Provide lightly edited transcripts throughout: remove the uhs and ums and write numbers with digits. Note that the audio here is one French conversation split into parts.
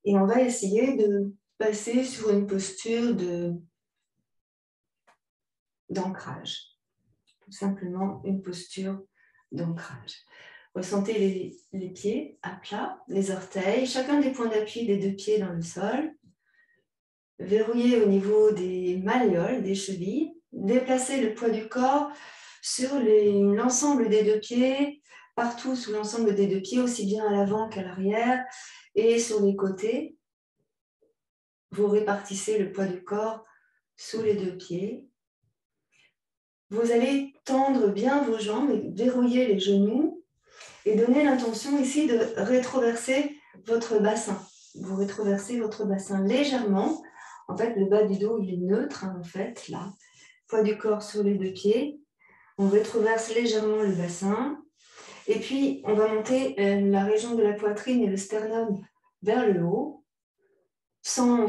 Et on va essayer de passer sur une posture d'ancrage. Tout simplement une posture d'ancrage. Ressentez les pieds à plat, les orteils, chacun des points d'appui des deux pieds dans le sol. Verrouillez au niveau des malléoles, des chevilles. Déplacez le poids du corps sur l'ensemble des deux pieds, partout sous l'ensemble des deux pieds, aussi bien à l'avant qu'à l'arrière, et sur les côtés. Vous répartissez le poids du corps sous les deux pieds. Vous allez tendre bien vos jambes et verrouiller les genoux et donner l'intention ici de rétroverser votre bassin. Vous rétroversez votre bassin légèrement. En fait, le bas du dos, il est neutre, hein, en fait, là. Poids du corps sur les deux pieds. On rétroverse légèrement le bassin. Et puis, on va monter la région de la poitrine et le sternum vers le haut, sans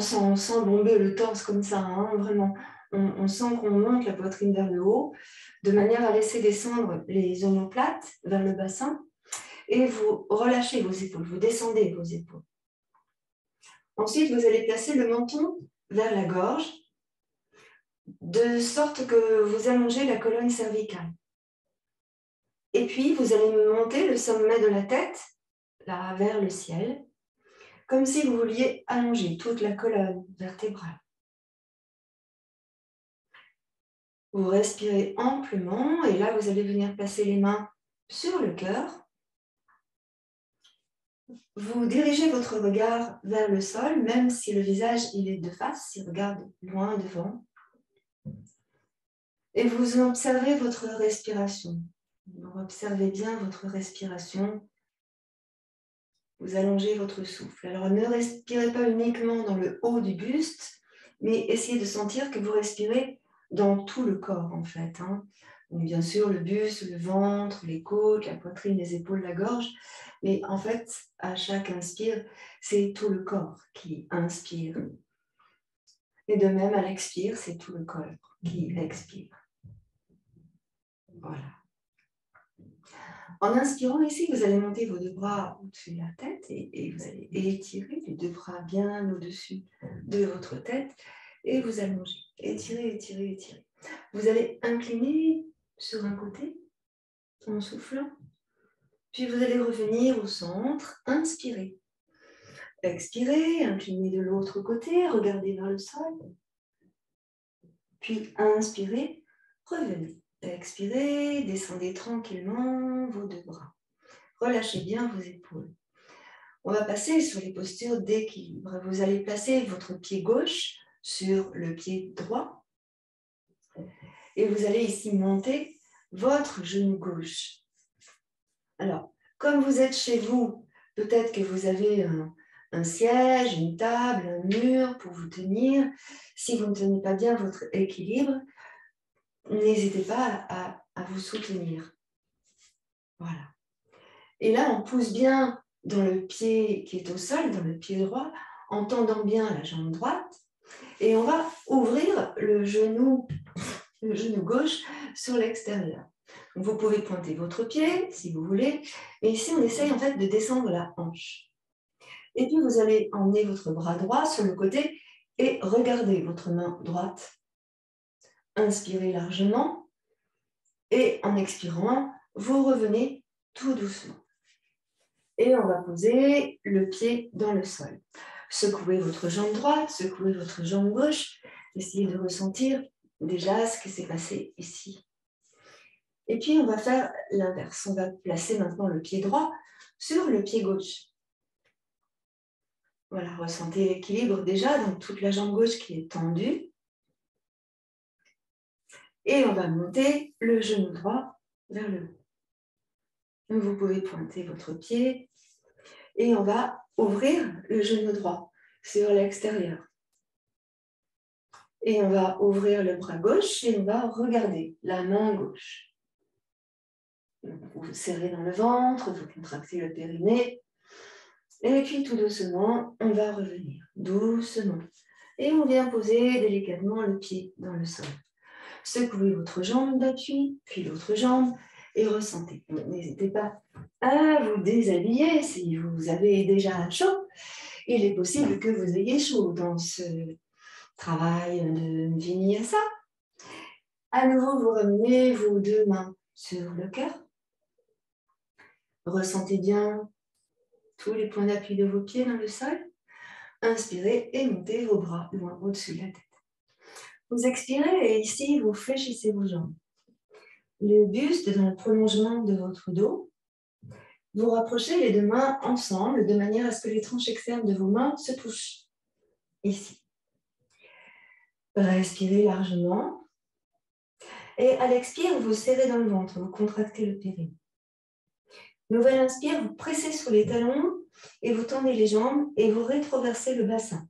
bomber le torse comme ça, hein, vraiment. On sent qu'on monte la poitrine vers le haut, de manière à laisser descendre les omoplates vers le bassin. Et vous relâchez vos épaules, vous descendez vos épaules. Ensuite, vous allez placer le menton vers la gorge, de sorte que vous allongez la colonne cervicale. Et puis, vous allez monter le sommet de la tête, là, vers le ciel, comme si vous vouliez allonger toute la colonne vertébrale. Vous respirez amplement, et là, vous allez venir placer les mains sur le cœur. Vous dirigez votre regard vers le sol, même si le visage il est de face, il regarde loin devant. Et vous observez votre respiration. Vous observez bien votre respiration. Vous allongez votre souffle. Alors ne respirez pas uniquement dans le haut du buste, mais essayez de sentir que vous respirez dans tout le corps en fait. Hein. Donc, bien sûr, le buste, le ventre, les côtes, la poitrine, les épaules, la gorge. Mais en fait, à chaque inspire, c'est tout le corps qui inspire. Et de même, à l'expire, c'est tout le corps qui expire. Voilà. En inspirant ici, vous allez monter vos deux bras au-dessus de la tête et vous allez étirer les deux bras bien au-dessus de votre tête et vous allongez. Étirez, étirez, étirez. Vous allez incliner sur un côté en soufflant. Puis vous allez revenir au centre, inspirez. Expirez, inclinez de l'autre côté, regardez vers le sol. Puis inspirez, revenez. Expirez, descendez tranquillement vos deux bras. Relâchez bien vos épaules. On va passer sur les postures d'équilibre. Vous allez placer votre pied gauche sur le pied droit. Et vous allez ici monter votre genou gauche. Alors, comme vous êtes chez vous, peut-être que vous avez un siège, une table, un mur pour vous tenir. Si vous ne tenez pas bien votre équilibre, n'hésitez pas à vous soutenir. Voilà. Et là, on pousse bien dans le pied qui est au sol, dans le pied droit, en tendant bien la jambe droite. Et on va ouvrir le genou gauche sur l'extérieur. Donc, vous pouvez pointer votre pied si vous voulez. Mais ici, on essaye en fait de descendre la hanche. Et puis, vous allez emmener votre bras droit sur le côté et regardez votre main droite. Inspirez largement. Et en expirant, vous revenez tout doucement. Et on va poser le pied dans le sol. Secouez votre jambe droite, secouez votre jambe gauche. Essayez de ressentir déjà ce qui s'est passé ici. Et puis, on va faire l'inverse. On va placer maintenant le pied droit sur le pied gauche. Voilà, ressentez l'équilibre déjà dans toute la jambe gauche qui est tendue. Et on va monter le genou droit vers le haut. Donc, vous pouvez pointer votre pied et on va ouvrir le genou droit sur l'extérieur. Et on va ouvrir le bras gauche et on va regarder la main gauche. Vous serrez dans le ventre, vous contractez le périnée. Et puis tout doucement, on va revenir, doucement. Et on vient poser délicatement le pied dans le sol. Secouez votre jambe d'appui, puis l'autre jambe, et ressentez. N'hésitez pas à vous déshabiller si vous avez déjà chaud. Il est possible que vous ayez chaud dans ce travail de vinyasa. À nouveau, vous ramenez vos deux mains sur le cœur. Ressentez bien tous les points d'appui de vos pieds dans le sol. Inspirez et montez vos bras loin au-dessus de la tête. Vous expirez et ici, vous fléchissez vos jambes. Le buste dans le prolongement de votre dos. Vous rapprochez les deux mains ensemble de manière à ce que les tranches externes de vos mains se touchent. Ici. Respirez largement. Et à l'expire, vous serrez dans le ventre, vous contractez le périnée. Nouvelle inspire, vous pressez sur les talons et vous tendez les jambes et vous rétroversez le bassin.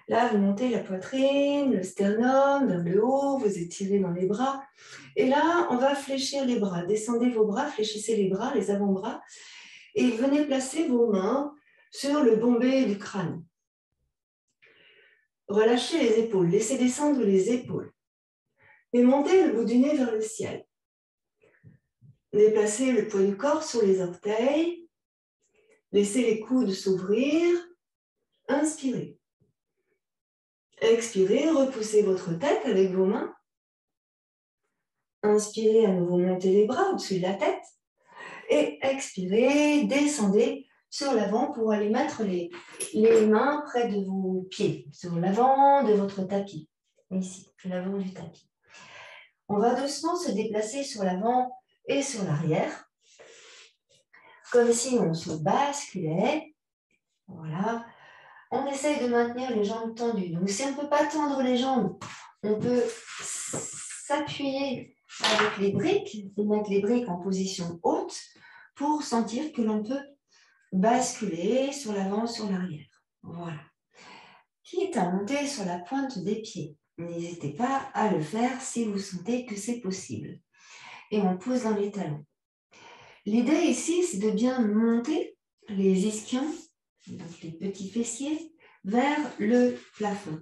Là, vous montez la poitrine, le sternum vers le haut, vous étirez dans les bras. Et là, on va fléchir les bras. Descendez vos bras, fléchissez les bras, les avant-bras. Et venez placer vos mains sur le bombé du crâne. Relâchez les épaules, laissez descendre les épaules. Et montez le bout du nez vers le ciel. Déplacez le poids du corps sur les orteils. Laissez les coudes s'ouvrir. Inspirez. Expirez, repoussez votre tête avec vos mains. Inspirez, à nouveau montez les bras au-dessus de la tête. Et expirez, descendez sur l'avant pour aller mettre les mains près de vos pieds, sur l'avant de votre tapis. Ici, l'avant du tapis. On va doucement se déplacer sur l'avant et sur l'arrière, comme si on se basculait. Voilà. On essaye de maintenir les jambes tendues. Donc, si on ne peut pas tendre les jambes, on peut s'appuyer avec les briques et mettre les briques en position haute pour sentir que l'on peut basculer sur l'avant, sur l'arrière. Voilà. Quitte à monter sur la pointe des pieds. N'hésitez pas à le faire si vous sentez que c'est possible. Et on pose dans les talons. L'idée ici, c'est de bien monter les ischions, donc les petits fessiers, vers le plafond,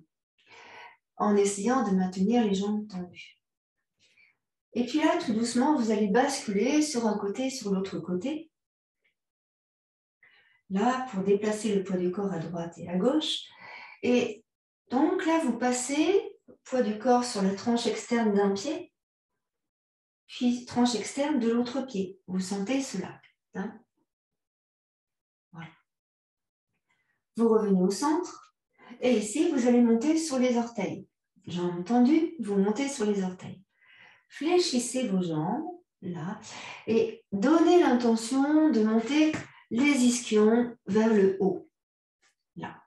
en essayant de maintenir les jambes tendues. Et puis là, tout doucement, vous allez basculer sur un côté, sur l'autre côté. Là, pour déplacer le poids du corps à droite et à gauche. Et donc là, vous passez le poids du corps sur la tranche externe d'un pied, puis tranche externe de l'autre pied. Vous sentez cela, hein? Voilà. Vous revenez au centre. Et ici, vous allez monter sur les orteils. Jambes tendues, vous montez sur les orteils. Fléchissez vos jambes, là, et donnez l'intention de monter les ischions vers le haut, là.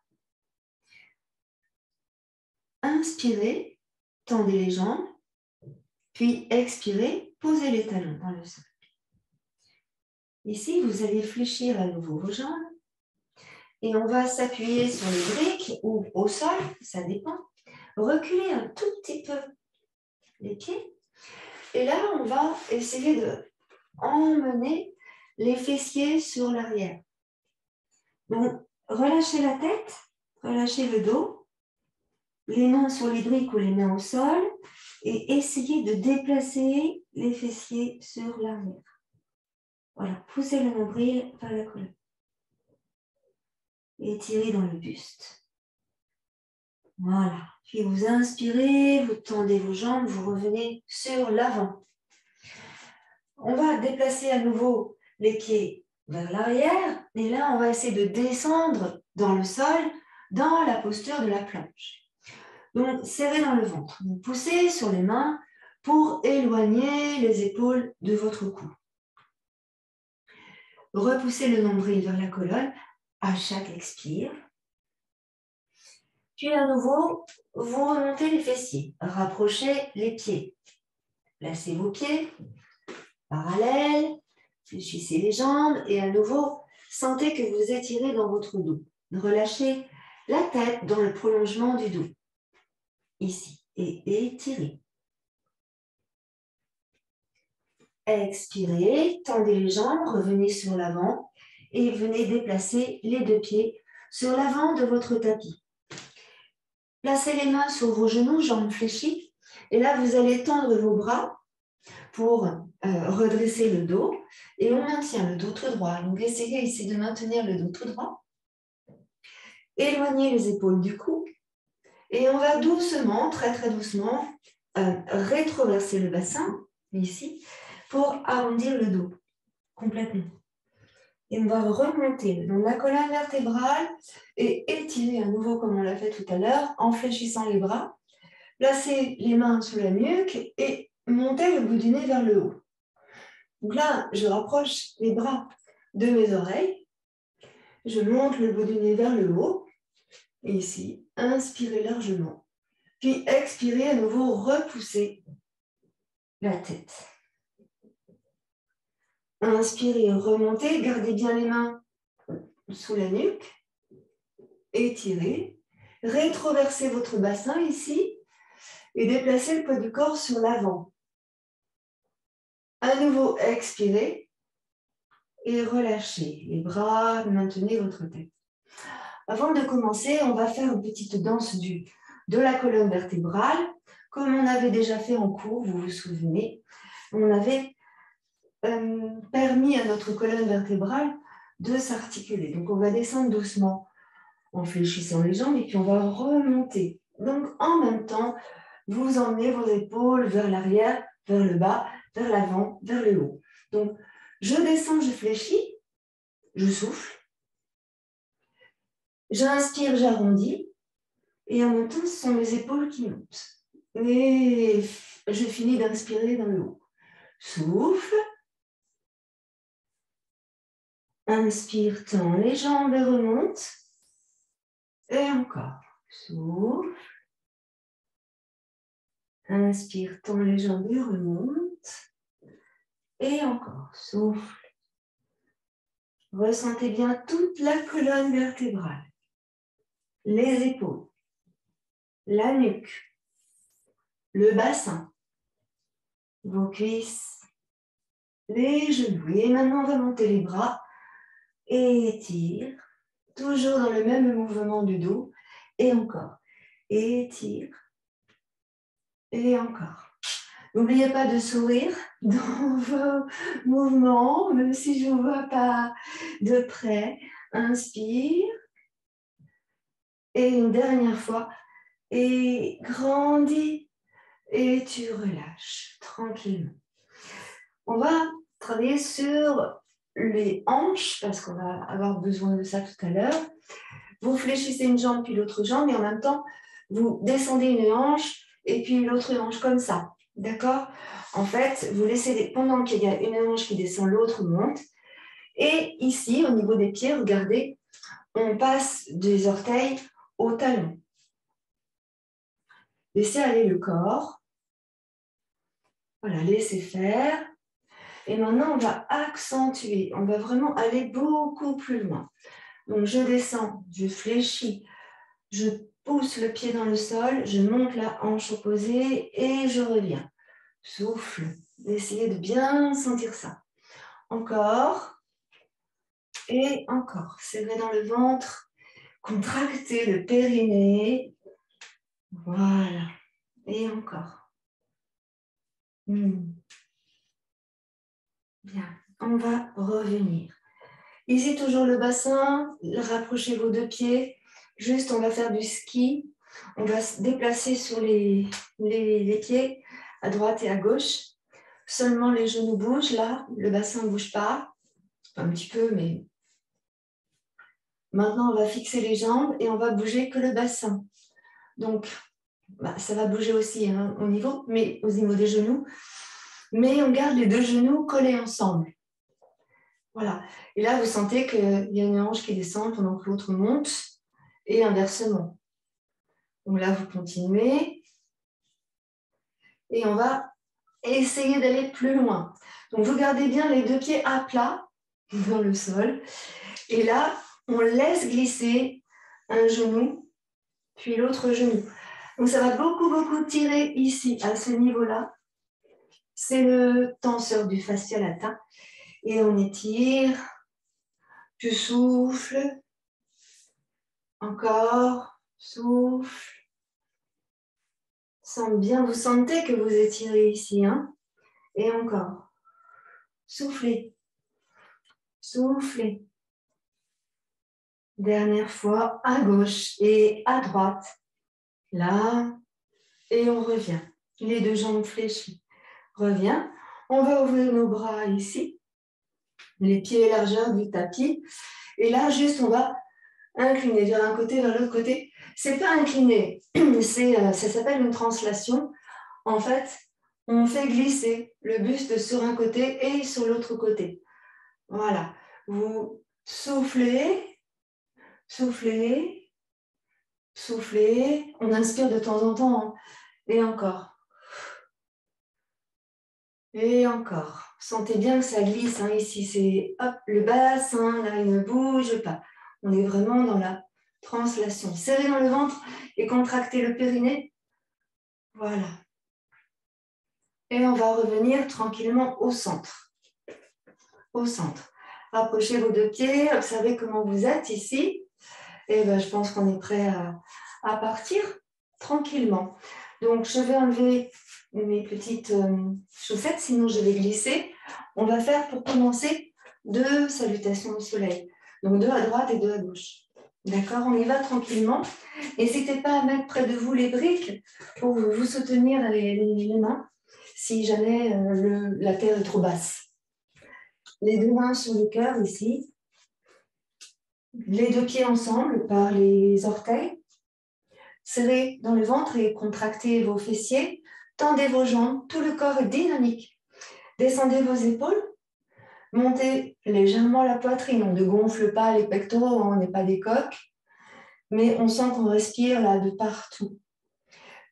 Inspirez, tendez les jambes, puis expirez, posez les talons dans le sol. Ici, vous allez fléchir à nouveau vos jambes, et on va s'appuyer sur les briques ou au sol, ça dépend. Reculez un tout petit peu les pieds. Et là, on va essayer de emmener les fessiers sur l'arrière. Donc, relâchez la tête, relâchez le dos, les mains sur les briques ou les mains au sol, et essayez de déplacer les fessiers sur l'arrière. Voilà, poussez le nombril vers la colonne. Étirez dans le buste. Voilà. Puis vous inspirez, vous tendez vos jambes, vous revenez sur l'avant. On va déplacer à nouveau les pieds vers l'arrière. Et là, on va essayer de descendre dans le sol, dans la posture de la planche. Donc, serrez dans le ventre. Vous poussez sur les mains pour éloigner les épaules de votre cou. Repoussez le nombril vers la colonne à chaque expire. Puis à nouveau, vous remontez les fessiers. Rapprochez les pieds. Placez vos pieds parallèles. Fléchissez les jambes et à nouveau, sentez que vous étirez dans votre dos. Relâchez la tête dans le prolongement du dos. Ici. Et étirez. Expirez, tendez les jambes, revenez sur l'avant et venez déplacer les deux pieds sur l'avant de votre tapis. Placez les mains sur vos genoux, jambes fléchies. Et là, vous allez tendre vos bras pour redresser le dos. Et on maintient le dos tout droit. Donc, essayez ici de maintenir le dos tout droit. Éloignez les épaules du cou. Et on va doucement, très très doucement, rétroverser le bassin, ici, pour arrondir le dos complètement. Et on va remonter le long de la colonne vertébrale et étirer à nouveau comme on l'a fait tout à l'heure, en fléchissant les bras. Placez les mains sous la nuque et montez le bout du nez vers le haut. Donc là, je rapproche les bras de mes oreilles. Je monte le bout du nez vers le haut. Et ici, inspirez largement. Puis expirez à nouveau, repoussez la tête. Inspirez, remontez, gardez bien les mains sous la nuque. Étirez. Rétroversez votre bassin ici et déplacez le poids du corps sur l'avant. À nouveau, expirez et relâchez les bras, maintenez votre tête. Avant de commencer, on va faire une petite danse de la colonne vertébrale, comme on avait déjà fait en cours, vous vous souvenez. On avait permis à notre colonne vertébrale de s'articuler. Donc, on va descendre doucement en fléchissant les jambes et puis on va remonter. Donc, en même temps, vous emmenez vos épaules vers l'arrière, vers le bas, vers l'avant, vers le haut. Donc, je descends, je fléchis, je souffle. J'inspire, j'arrondis. Et en même temps, ce sont mes épaules qui montent. Et je finis d'inspirer dans le haut. Souffle. Inspire, tends les jambes et remonte. Et encore. Souffle. Inspire, tends les jambes et remonte. Et encore. Souffle. Ressentez bien toute la colonne vertébrale. Les épaules. La nuque. Le bassin. Vos cuisses. Les genoux. Et maintenant, on va monter les bras. Et étire. Toujours dans le même mouvement du dos. Et encore. Étire. Et encore. N'oubliez pas de sourire dans vos mouvements, même si je ne vous vois pas de près. Inspire. Et une dernière fois. Et grandis. Et tu relâches tranquillement. On va travailler sur les hanches, parce qu'on va avoir besoin de ça tout à l'heure. Vous fléchissez une jambe puis l'autre jambe et en même temps, vous descendez une hanche et puis l'autre hanche comme ça. D'accord? En fait, vous laissez, pendant qu'il y a une hanche qui descend, l'autre monte. Et ici, au niveau des pieds, regardez, on passe des orteils au talon. Laissez aller le corps. Voilà, laissez faire. Et maintenant, on va accentuer. On va vraiment aller beaucoup plus loin. Donc, je descends, je fléchis, je pousse le pied dans le sol, je monte la hanche opposée et je reviens. Souffle. Essayez de bien sentir ça. Encore. Et encore. Serrez dans le ventre. Contractez le périnée. Voilà. Et encore. Bien. On va revenir. Ici, toujours le bassin. Rapprochez vos deux pieds. Juste, on va faire du ski. On va se déplacer sur les pieds à droite et à gauche. Seulement les genoux bougent, là. Le bassin ne bouge pas. Un petit peu, mais... Maintenant, on va fixer les jambes et on va bouger que le bassin. Donc, ça va bouger aussi hein, au niveau des genoux. Mais on garde les deux genoux collés ensemble. Voilà. Et là, vous sentez qu'il y a une hanche qui descend pendant que l'autre monte et inversement. Donc là, vous continuez. Et on va essayer d'aller plus loin. Donc, vous gardez bien les deux pieds à plat dans le sol. Et là, on laisse glisser un genou, puis l'autre genou. Donc, ça va beaucoup, beaucoup tirer ici, à ce niveau-là. C'est le tenseur du fascia latin. Et on étire. Tu souffles. Encore. Souffle. Sente bien, vous sentez que vous étirez ici. Hein? Et encore. Soufflez. Soufflez. Dernière fois, à gauche et à droite. Là, et on revient. Les deux jambes fléchies. Reviens. On va ouvrir nos bras ici. Les pieds largeur du tapis. Et là, juste, on va incliner vers un côté, vers l'autre côté. C'est pas incliner, ça s'appelle une translation. En fait, on fait glisser le buste sur un côté et sur l'autre côté. Voilà. Vous soufflez, soufflez, soufflez. On inspire de temps en temps. Hein. Et encore. Et encore. Sentez bien que ça glisse. Hein, ici, c'est hop, le bassin, là, il ne bouge pas. On est vraiment dans la translation. Serrez dans le ventre et contractez le périnée. Voilà. Et on va revenir tranquillement au centre. Au centre. Approchez vos deux pieds, observez comment vous êtes ici. Et ben, je pense qu'on est prêt à partir tranquillement. Donc, je vais enlever mes petites chaussettes, sinon je vais glisser. On va faire pour commencer 2 salutations au soleil. Donc, 2 à droite et 2 à gauche. D'accord, on y va tranquillement. N'hésitez pas à mettre près de vous les briques pour vous soutenir les mains si jamais la terre est trop basse. Les 2 mains sur le cœur ici. Les 2 pieds ensemble par les orteils. Serrez dans le ventre et contractez vos fessiers. Tendez vos jambes, tout le corps est dynamique. Descendez vos épaules. Montez légèrement la poitrine. On ne gonfle pas les pectoraux, on n'est pas des coqs. Mais on sent qu'on respire là de partout.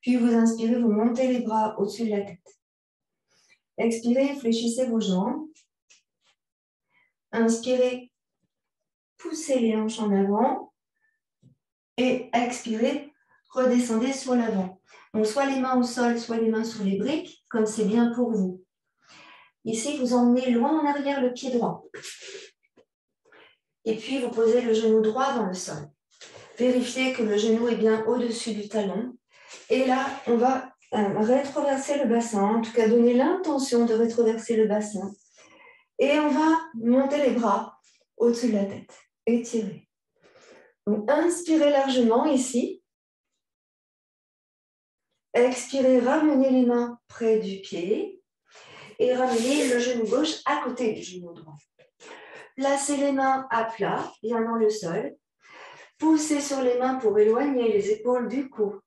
Puis vous inspirez, vous montez les bras au-dessus de la tête. Expirez, fléchissez vos jambes. Inspirez, poussez les hanches en avant. Et expirez, redescendez sur l'avant. Donc, soit les mains au sol, soit les mains sur les briques, comme c'est bien pour vous. Ici, vous emmenez loin en arrière le pied droit. Et puis, vous posez le genou droit dans le sol. Vérifiez que le genou est bien au-dessus du talon. Et là, on va rétroverser le bassin, en tout cas donner l'intention de rétroverser le bassin. Et on va monter les bras au-dessus de la tête. Étirez. Donc, inspirez largement ici. Expirez, ramenez les mains près du pied et ramenez le genou gauche à côté du genou droit. Placez les mains à plat, bien dans le sol. Poussez sur les mains pour éloigner les épaules du cou.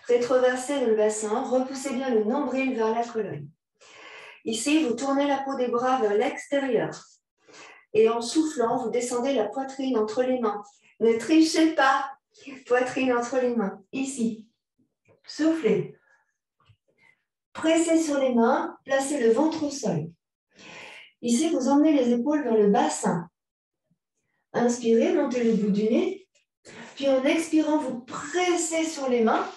Rétroversez le bassin, repoussez bien le nombril vers la colonne. Ici, vous tournez la peau des bras vers l'extérieur. Et en soufflant, vous descendez la poitrine entre les mains. Ne trichez pas, poitrine entre les mains. Ici, soufflez. Pressez sur les mains, placez le ventre au sol. Ici, vous emmenez les épaules vers le bassin. Inspirez, montez le bout du nez. Puis en expirant, vous pressez sur les mains.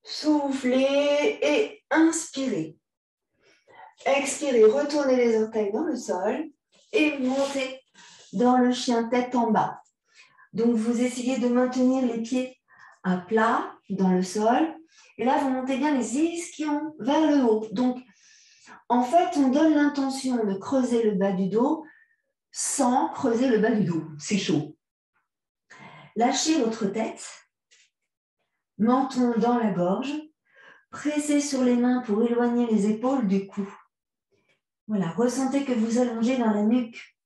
Soufflez et inspirez. Expirez, retournez les orteils dans le sol et montez dans le chien tête en bas. Donc, vous essayez de maintenir les pieds à plat dans le sol. Et là, vous montez bien les ischions vers le haut. Donc, en fait, on donne l'intention de creuser le bas du dos sans creuser le bas du dos. C'est chaud. Lâchez votre tête. Menton dans la gorge. Pressez sur les mains pour éloigner les épaules du cou. Voilà, ressentez que vous allongez dans la nuque.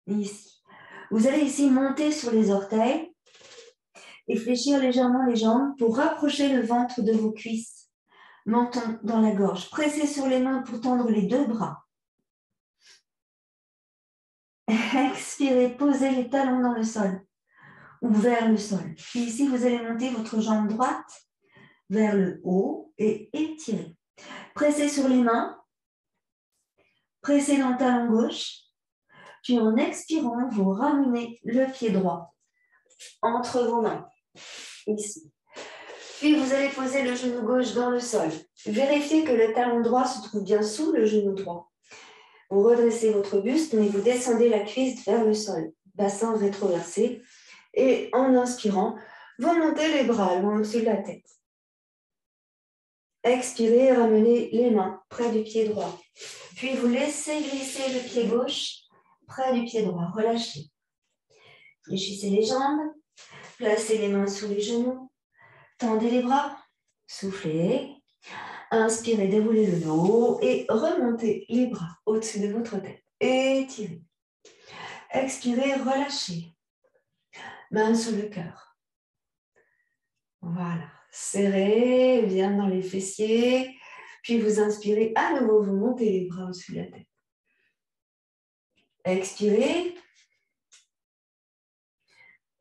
Et ici. Vous allez ici monter sur les orteils et fléchir légèrement les jambes pour rapprocher le ventre de vos cuisses. Menton dans la gorge. Pressez sur les mains pour tendre les 2 bras. Expirez, posez les talons dans le sol ou vers le sol. Puis ici, vous allez monter votre jambe droite vers le haut et étirer. Pressez sur les mains. Pressez dans le talon gauche. Puis en expirant, vous ramenez le pied droit entre vos mains. Ici. Puis vous allez poser le genou gauche dans le sol. Vérifiez que le talon droit se trouve bien sous le genou droit. Vous redressez votre buste, mais vous descendez la cuisse vers le sol. Bassin rétroversé. Et en inspirant, vous montez les bras loin au-dessus de la tête. Expirez, ramenez les mains près du pied droit. Puis vous laissez glisser le pied gauche près du pied droit. Relâchez. Fléchissez les jambes. Placez les mains sous les genoux. Tendez les bras. Soufflez. Inspirez, déroulez le dos et remontez les bras au-dessus de votre tête. Étirez. Expirez, relâchez. Main sur le cœur. Voilà. Serrez bien dans les fessiers. Puis vous inspirez à nouveau, vous montez les bras au-dessus de la tête. Expirez.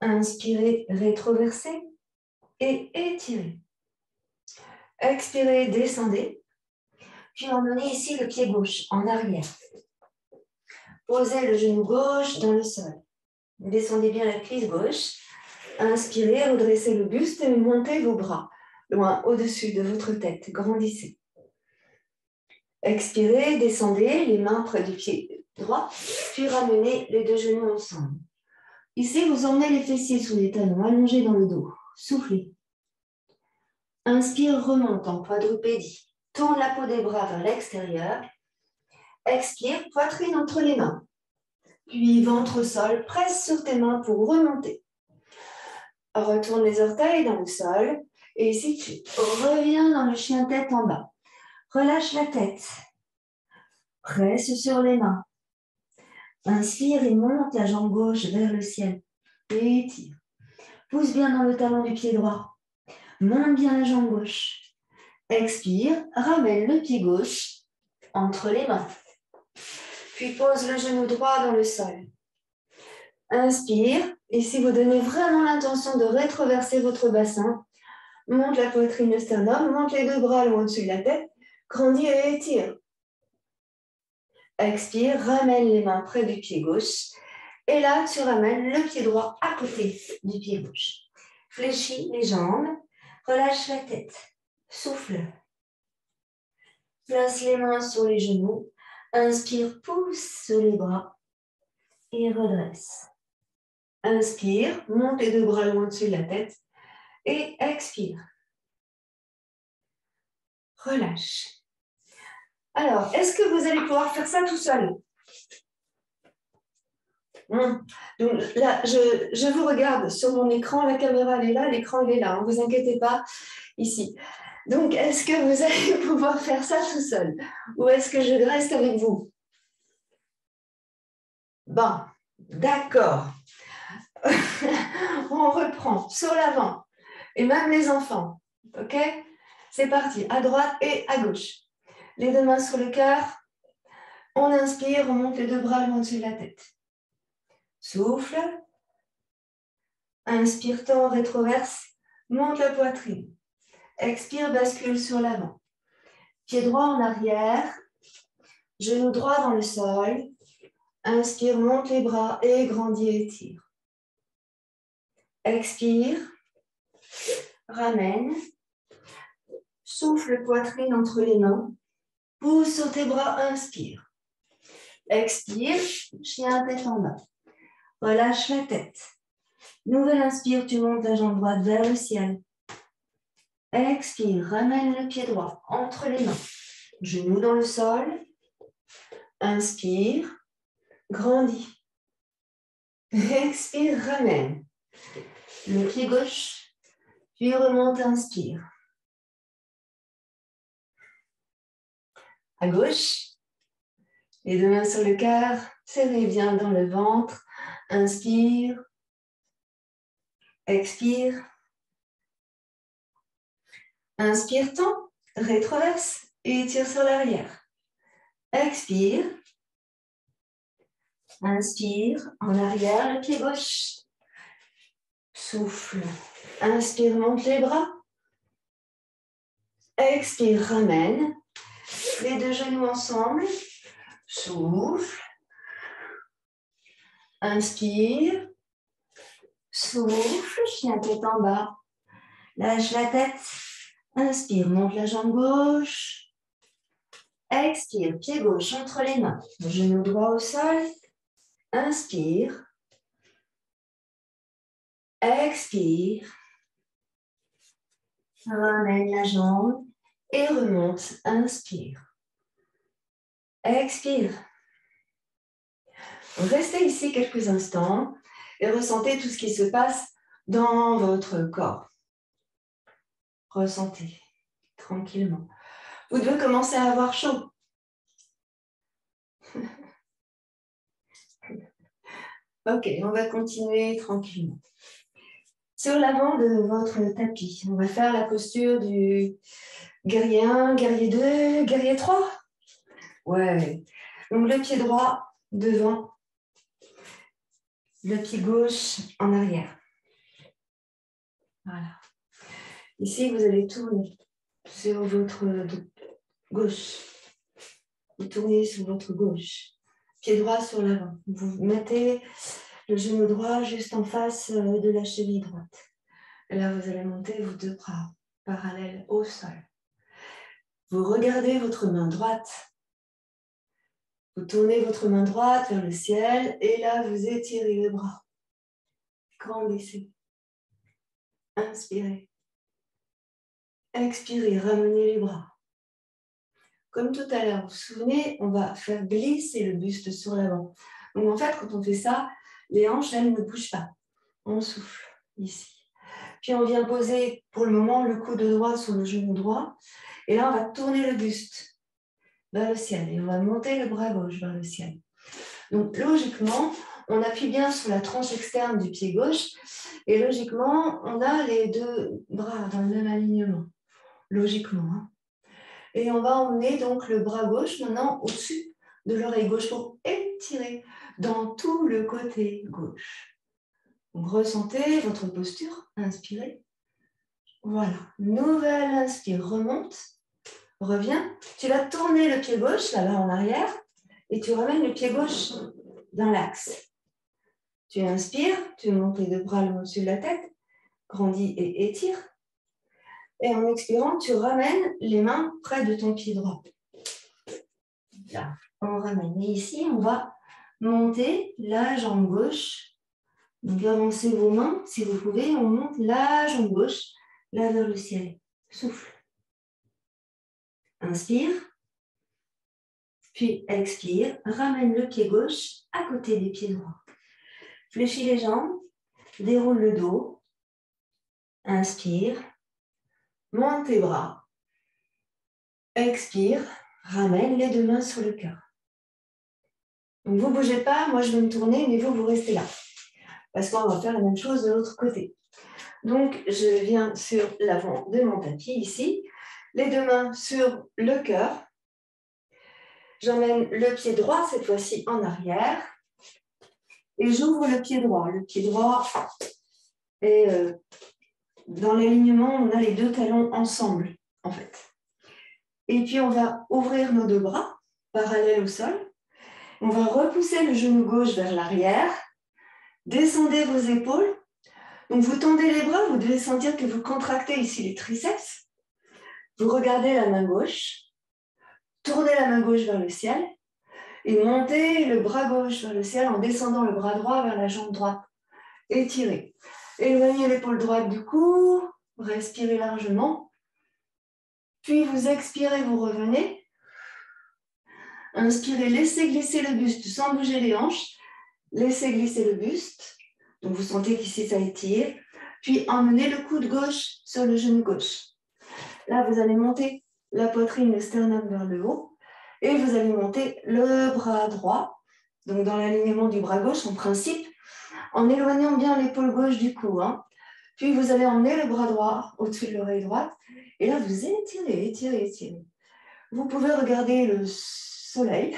Inspirez, rétroversez et étirez. Expirez, descendez. Puis emmenez ici le pied gauche en arrière. Posez le genou gauche dans le sol. Descendez bien la cuisse gauche. Inspirez, redressez le buste et montez vos bras loin au-dessus de votre tête. Grandissez. Expirez, descendez les mains près du pied droit, puis ramenez les deux genoux ensemble. Ici, vous emmenez les fessiers sous les talons, allongés dans le dos. Soufflez. Inspire, remonte en quadrupédie. Tourne la peau des bras vers l'extérieur. Expire, poitrine entre les mains. Puis ventre au sol, presse sur tes mains pour remonter. Retourne les orteils dans le sol. Et ici, tu reviens dans le chien tête en bas. Relâche la tête. Presse sur les mains. Inspire et monte la jambe gauche vers le ciel. Étire. Pousse bien dans le talon du pied droit. Monte bien la jambe gauche. Expire, ramène le pied gauche entre les mains. Puis pose le genou droit dans le sol. Inspire. Et si vous donnez vraiment l'intention de rétroverser votre bassin, monte la poitrine, le sternum, monte les deux bras loin au-dessus de la tête, grandis et étire. Expire, ramène les mains près du pied gauche. Et là, tu ramènes le pied droit à côté du pied gauche. Fléchis les jambes, relâche la tête, souffle. Place les mains sur les genoux. Inspire, pousse sur les bras et redresse. Inspire, monte les deux bras loin au-dessus de la tête et expire. Relâche. Alors, est-ce que vous allez pouvoir faire ça tout seul? Donc là, je vous regarde sur mon écran, la caméra elle est là, l'écran il est là, ne vous inquiétez pas, ici. Donc, est-ce que vous allez pouvoir faire ça tout seul? Ou est-ce que je reste avec vous? Bon, d'accord. On reprend sur l'avant. Et même les enfants. OK? C'est parti, à droite et à gauche. Les deux mains sur le cœur. On inspire, on monte les deux bras loin dessus de la tête. Souffle. Inspire, tend, rétroverse. Monte la poitrine. Expire, bascule sur l'avant. Pied droit en arrière. Genou droit dans le sol. Inspire, monte les bras et grandis et étire. Expire. Ramène. Souffle, poitrine entre les mains. Pousse sur tes bras, inspire. Expire, chien tête en bas. Relâche la tête. Nouvelle inspire, tu montes la jambe droite vers le ciel. Expire, ramène le pied droit entre les mains. Genou dans le sol. Inspire, grandis. Expire, ramène. Le pied gauche, puis remonte, inspire. À gauche, les deux mains sur le cœur, serrez bien dans le ventre. Inspire. Expire. Inspire, tend, rétroverse et étire sur l'arrière. Expire. Inspire, en arrière, le pied gauche. Souffle. Inspire, monte les bras. Expire, ramène. Les deux genoux ensemble. Souffle. Inspire. Souffle, chien tête en bas. Lâche la tête. Inspire, monte la jambe gauche. Expire, pied gauche entre les mains. Genou droit au sol. Inspire. Expire. Ramène la jambe et remonte. Inspire. Expire. Restez ici quelques instants et ressentez tout ce qui se passe dans votre corps. Ressentez tranquillement. Vous devez commencer à avoir chaud. Ok, on va continuer tranquillement. Sur l'avant de votre tapis, on va faire la posture du guerrier 1, guerrier 2, guerrier 3. Ouais. Donc le pied droit devant, le pied gauche en arrière. Voilà. Ici, vous allez tourner sur votre gauche. Vous tournez sur votre gauche. Pied droit sur l'avant. Vous mettez le genou droit juste en face de la cheville droite. Et là, vous allez monter vos deux bras parallèles au sol. Vous regardez votre main droite. Vous tournez votre main droite vers le ciel et là, vous étirez les bras. Grandissez. Inspirez. Expirez, ramenez les bras. Comme tout à l'heure, vous vous souvenez, on va faire glisser le buste sur l'avant. Donc en fait, quand on fait ça, les hanches, elles ne bougent pas. On souffle ici. Puis on vient poser pour le moment le coude droit sur le genou droit. Et là, on va tourner le buste vers le ciel. Et on va monter le bras gauche vers le ciel. Donc logiquement, on appuie bien sur la tranche externe du pied gauche. Et logiquement, on a les deux bras dans le même alignement. Logiquement. Hein. Et on va emmener donc le bras gauche maintenant au-dessus de l'oreille gauche pour étirer dans tout le côté gauche. Donc ressentez votre posture, inspirez. Voilà, nouvelle inspire, remonte, reviens. Tu vas tourner le pied gauche là-bas en arrière et tu ramènes le pied gauche dans l'axe. Tu inspires, tu montes les deux bras au-dessus de la tête, grandis et étire. Et en expirant, tu ramènes les mains près de ton pied droit. Là, on ramène. Et ici, on va monter la jambe gauche. Donc, avancez vos mains, si vous pouvez. On monte la jambe gauche, là vers le ciel. Souffle. Inspire. Puis expire. Ramène le pied gauche à côté des pieds droits. Fléchis les jambes. Déroule le dos. Inspire. Monte tes bras. Expire. Ramène les deux mains sur le cœur. Donc, vous ne bougez pas. Moi, je vais me tourner, mais vous restez là. Parce qu'on va faire la même chose de l'autre côté. Donc, je viens sur l'avant de mon tapis, ici. Les deux mains sur le cœur. J'emmène le pied droit, cette fois-ci, en arrière. Et j'ouvre le pied droit. Le pied droit est dans l'alignement, on a les deux talons ensemble, en fait. Et puis, on va ouvrir nos deux bras, parallèles au sol. On va repousser le genou gauche vers l'arrière. Descendez vos épaules. Donc, vous tendez les bras, vous devez sentir que vous contractez ici les triceps. Vous regardez la main gauche. Tournez la main gauche vers le ciel. Et montez le bras gauche vers le ciel en descendant le bras droit vers la jambe droite. Étirez. Éloignez l'épaule droite du cou. Respirez largement. Puis vous expirez, vous revenez. Inspirez, laissez glisser le buste sans bouger les hanches. Laissez glisser le buste. Donc vous sentez qu'ici ça étire. Puis emmenez le coude gauche sur le genou gauche. Là, vous allez monter la poitrine, le sternum vers le haut. Et vous allez monter le bras droit. Donc dans l'alignement du bras gauche, en principe, en éloignant bien l'épaule gauche du cou. Hein. Puis vous allez emmener le bras droit au-dessus de l'oreille droite. Et là, vous étirez, étirez, étirez. Vous pouvez regarder le soleil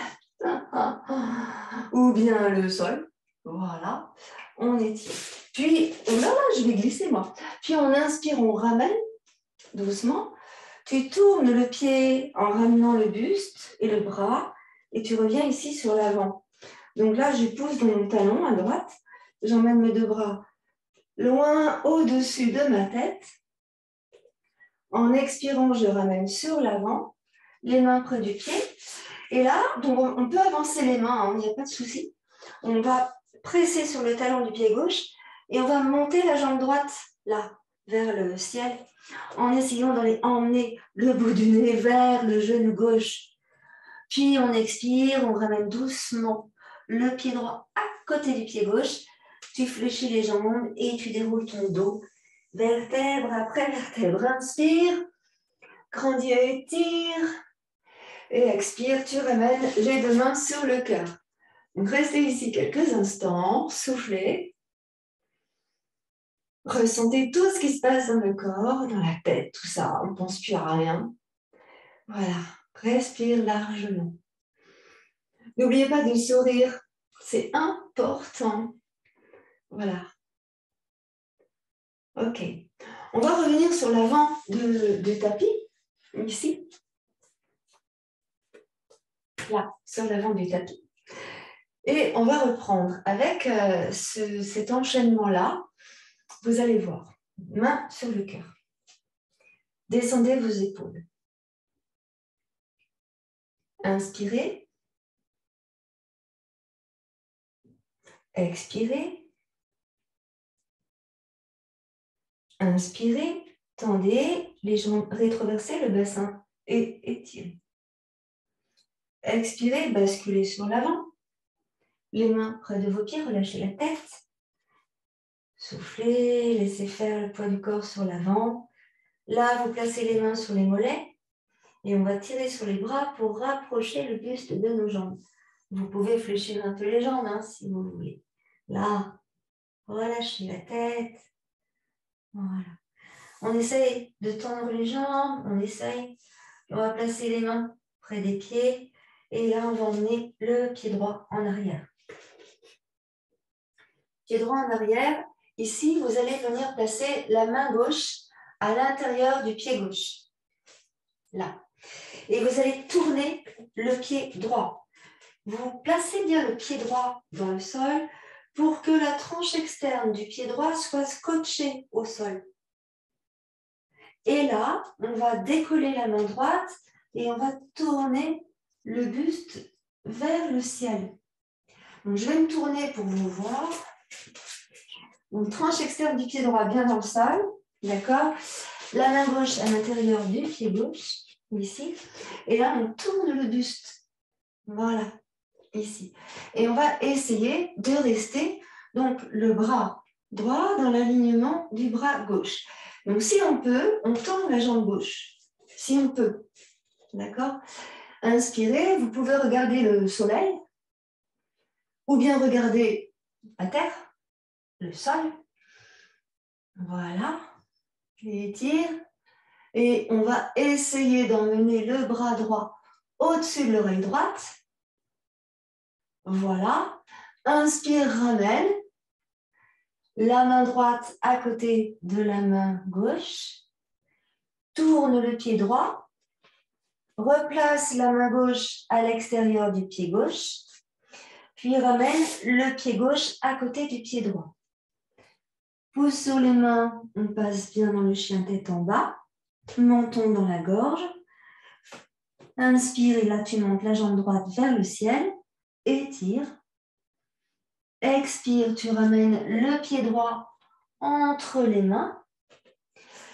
ou bien le sol. Voilà, on étire. Puis, oh là là, je vais glisser moi. Puis on inspire, on ramène doucement. Tu tournes le pied en ramenant le buste et le bras et tu reviens ici sur l'avant. Donc là, je pousse dans mon talon à droite. J'emmène mes deux bras loin au-dessus de ma tête. En expirant, je ramène sur l'avant, les mains près du pied. Et là, donc on peut avancer les mains, il n'y a pas de souci. On va presser sur le talon du pied gauche et on va monter la jambe droite, là, vers le ciel, en essayant d'aller emmener le bout du nez vers le genou gauche. Puis on expire, on ramène doucement le pied droit à côté du pied gauche. Tu fléchis les jambes et tu déroules ton dos. Vertèbre après vertèbre. Inspire. Grandis et étire. Et expire, tu ramènes les deux mains sur le cœur. Donc restez ici quelques instants. Soufflez. Ressentez tout ce qui se passe dans le corps, dans la tête, tout ça. On ne pense plus à rien. Voilà. Respire largement. N'oubliez pas de sourire. C'est important. Voilà. Ok. On va revenir sur l'avant du tapis, ici. Là, sur l'avant du tapis. Et on va reprendre avec cet enchaînement-là. Vous allez voir. Main sur le cœur. Descendez vos épaules. Inspirez. Expirez. Inspirez. Tendez les jambes rétroversées, le bassin et étirez. Expirez, basculez sur l'avant. Les mains près de vos pieds, relâchez la tête. Soufflez, laissez faire le poids du corps sur l'avant. Là, vous placez les mains sur les mollets et on va tirer sur les bras pour rapprocher le buste de nos jambes. Vous pouvez fléchir un peu les jambes hein, si vous voulez. Là, relâchez la tête. Voilà. On essaye de tendre les jambes, on essaye. On va placer les mains près des pieds et là, on va emmener le pied droit en arrière. Pied droit en arrière. Ici, vous allez venir placer la main gauche à l'intérieur du pied gauche. Là. Et vous allez tourner le pied droit. Vous placez bien le pied droit dans le sol pour que la tranche externe du pied droit soit scotchée au sol. Et là, on va décoller la main droite et on va tourner le buste vers le ciel. Donc, je vais me tourner pour vous voir. Donc, tranche externe du pied droit bien dans le sol. D'accord? La main gauche à l'intérieur du pied gauche, ici. Et là, on tourne le buste. Voilà, ici. Et on va essayer de rester, donc, le bras droit dans l'alignement du bras gauche. Donc, si on peut, on tend la jambe gauche. Si on peut. D'accord? Inspirez, vous pouvez regarder le soleil ou bien regarder la terre, le sol. Voilà. Étire. Et on va essayer d'emmener le bras droit au-dessus de l'oreille droite. Voilà. Inspire, ramène. La main droite à côté de la main gauche. Tourne le pied droit. Replace la main gauche à l'extérieur du pied gauche. Puis ramène le pied gauche à côté du pied droit. Pouce sur les mains, on passe bien dans le chien tête en bas. Menton dans la gorge. Inspire et là tu montes la jambe droite vers le ciel. Étire. Expire, tu ramènes le pied droit entre les mains,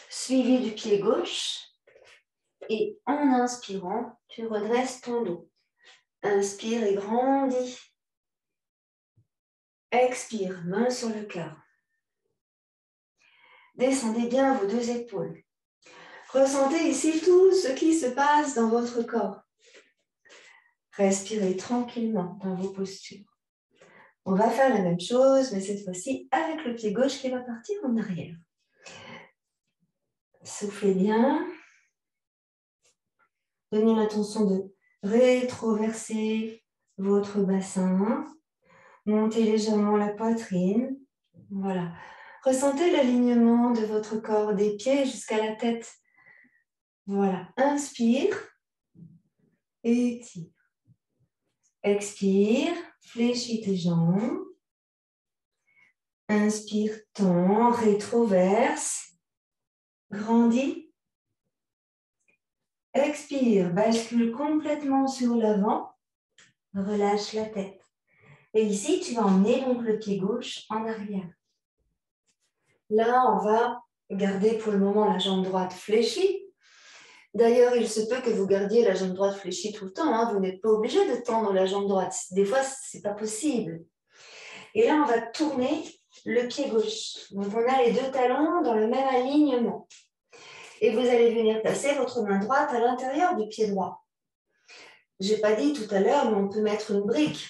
suivi du pied gauche. Et en inspirant, tu redresses ton dos. Inspire et grandis. Expire, main sur le cœur. Descendez bien vos deux épaules. Ressentez ici tout ce qui se passe dans votre corps. Respirez tranquillement dans vos postures. On va faire la même chose, mais cette fois-ci avec le pied gauche qui va partir en arrière. Soufflez bien. Donnez l'intention de rétroverser votre bassin. Montez légèrement la poitrine. Voilà. Ressentez l'alignement de votre corps, des pieds jusqu'à la tête. Voilà. Inspire. Étire. Expire. Fléchis tes jambes. Inspire, tends, rétroverse. Grandis. Expire, bascule complètement sur l'avant. Relâche la tête. Et ici, tu vas emmener donc le pied gauche en arrière. Là, on va garder pour le moment la jambe droite fléchie. D'ailleurs, il se peut que vous gardiez la jambe droite fléchie tout le temps. Hein. Vous n'êtes pas obligé de tendre la jambe droite. Des fois, ce n'est pas possible. Et là, on va tourner le pied gauche. Donc, on a les deux talons dans le même alignement. Et vous allez venir placer votre main droite à l'intérieur du pied droit. Je n'ai pas dit tout à l'heure, mais on peut mettre une brique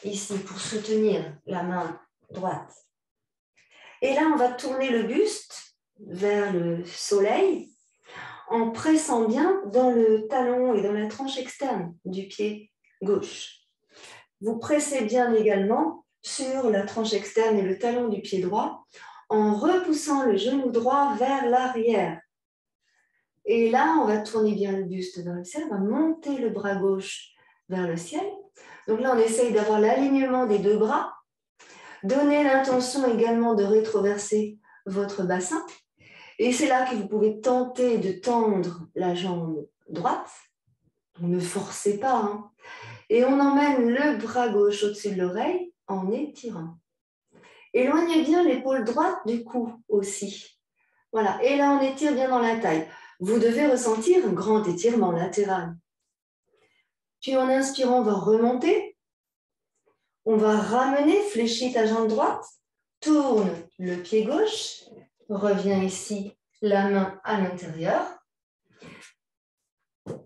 ici pour soutenir la main droite. Et là, on va tourner le buste vers le soleil en pressant bien dans le talon et dans la tranche externe du pied gauche. Vous pressez bien également sur la tranche externe et le talon du pied droit en repoussant le genou droit vers l'arrière. Et là, on va tourner bien le buste vers le ciel, on va monter le bras gauche vers le ciel. Donc là, on essaye d'avoir l'alignement des deux bras. Donnez l'intention également de rétroverser votre bassin. Et c'est là que vous pouvez tenter de tendre la jambe droite. Ne forcez pas, hein. Et on emmène le bras gauche au-dessus de l'oreille en étirant. Éloignez bien l'épaule droite du cou aussi. Voilà, et là on étire bien dans la taille. Vous devez ressentir un grand étirement latéral. Puis en inspirant, on va remonter. On va ramener, fléchis ta jambe droite, tourne le pied gauche, reviens ici, la main à l'intérieur.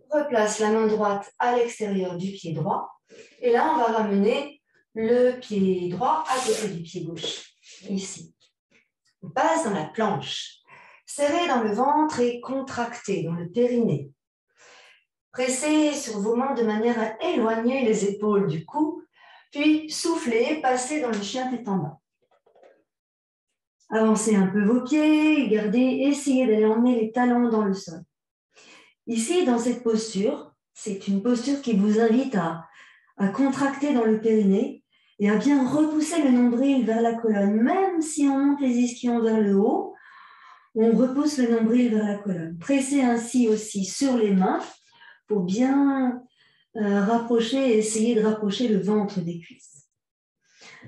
Replace la main droite à l'extérieur du pied droit. Et là, on va ramener le pied droit à côté du pied gauche, ici. On passe dans la planche. Serrez dans le ventre et contractez dans le périnée. Pressez sur vos mains de manière à éloigner les épaules du cou, puis soufflez, passez dans le chien tête en bas. Avancez un peu vos pieds, essayez d'aller emmener les talons dans le sol. Ici, dans cette posture, c'est une posture qui vous invite à contracter dans le périnée et à bien repousser le nombril vers la colonne. Même si on monte les ischions vers le haut, on repousse le nombril vers la colonne. Pressez ainsi aussi sur les mains pour bien rapprocher, essayer de rapprocher le ventre des cuisses.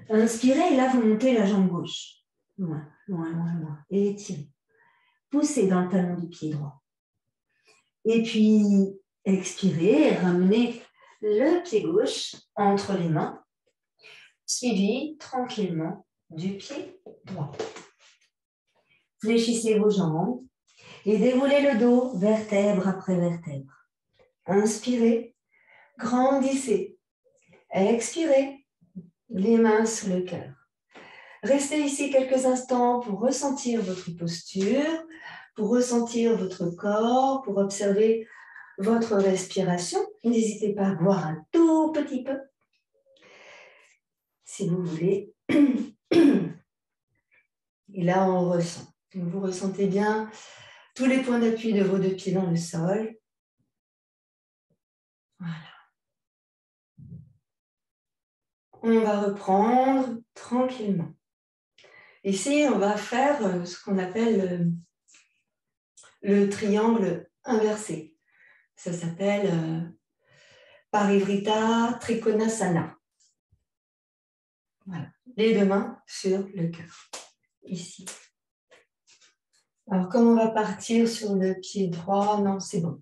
Inspirez et là, vous montez la jambe gauche. Loin, loin, loin, loin. Et étirez. Poussez dans le talon du pied droit. Et puis, expirez et ramenez le pied gauche entre les mains, suivi tranquillement du pied droit. Fléchissez vos jambes et déroulez le dos, vertèbre après vertèbre. Inspirez, grandissez. Expirez, les mains sur le cœur. Restez ici quelques instants pour ressentir votre posture, pour ressentir votre corps, pour observer votre respiration. N'hésitez pas à boire un tout petit peu, si vous voulez. Et là, on ressent. Vous ressentez bien tous les points d'appui de vos deux pieds dans le sol. Voilà. On va reprendre tranquillement. Ici, on va faire ce qu'on appelle le triangle inversé. Ça s'appelle Parivrtta Trikonasana. Voilà. Les deux mains sur le cœur. Ici. Alors, comme on va partir sur le pied droit, non, c'est bon.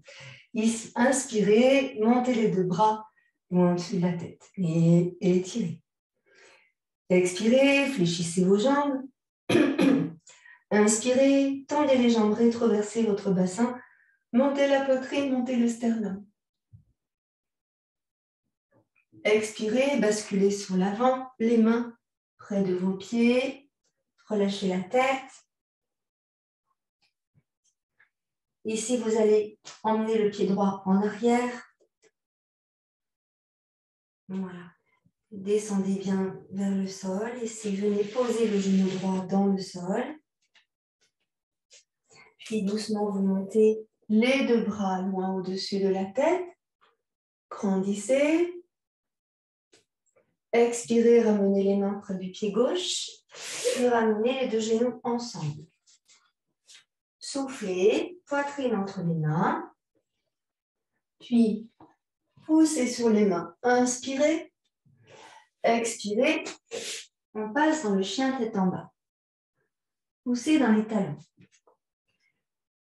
Ici, inspirez, montez les deux bras au-dessus de la tête et étirez. Expirez, fléchissez vos jambes. Inspirez, tendez les jambes, rétroversez votre bassin, montez la poitrine, montez le sternum. Expirez, basculez sur l'avant, les mains près de vos pieds, relâchez la tête. Ici, vous allez emmener le pied droit en arrière. Voilà. Descendez bien vers le sol. Ici, venez poser le genou droit dans le sol. Puis doucement, vous montez les deux bras loin au-dessus de la tête. Grandissez. Expirez, ramenez les mains près du pied gauche. Et ramenez les deux genoux ensemble. Soufflez, poitrine entre les mains. Puis, poussez sur les mains. Inspirez. Expirez. On passe dans le chien tête en bas. Poussez dans les talons.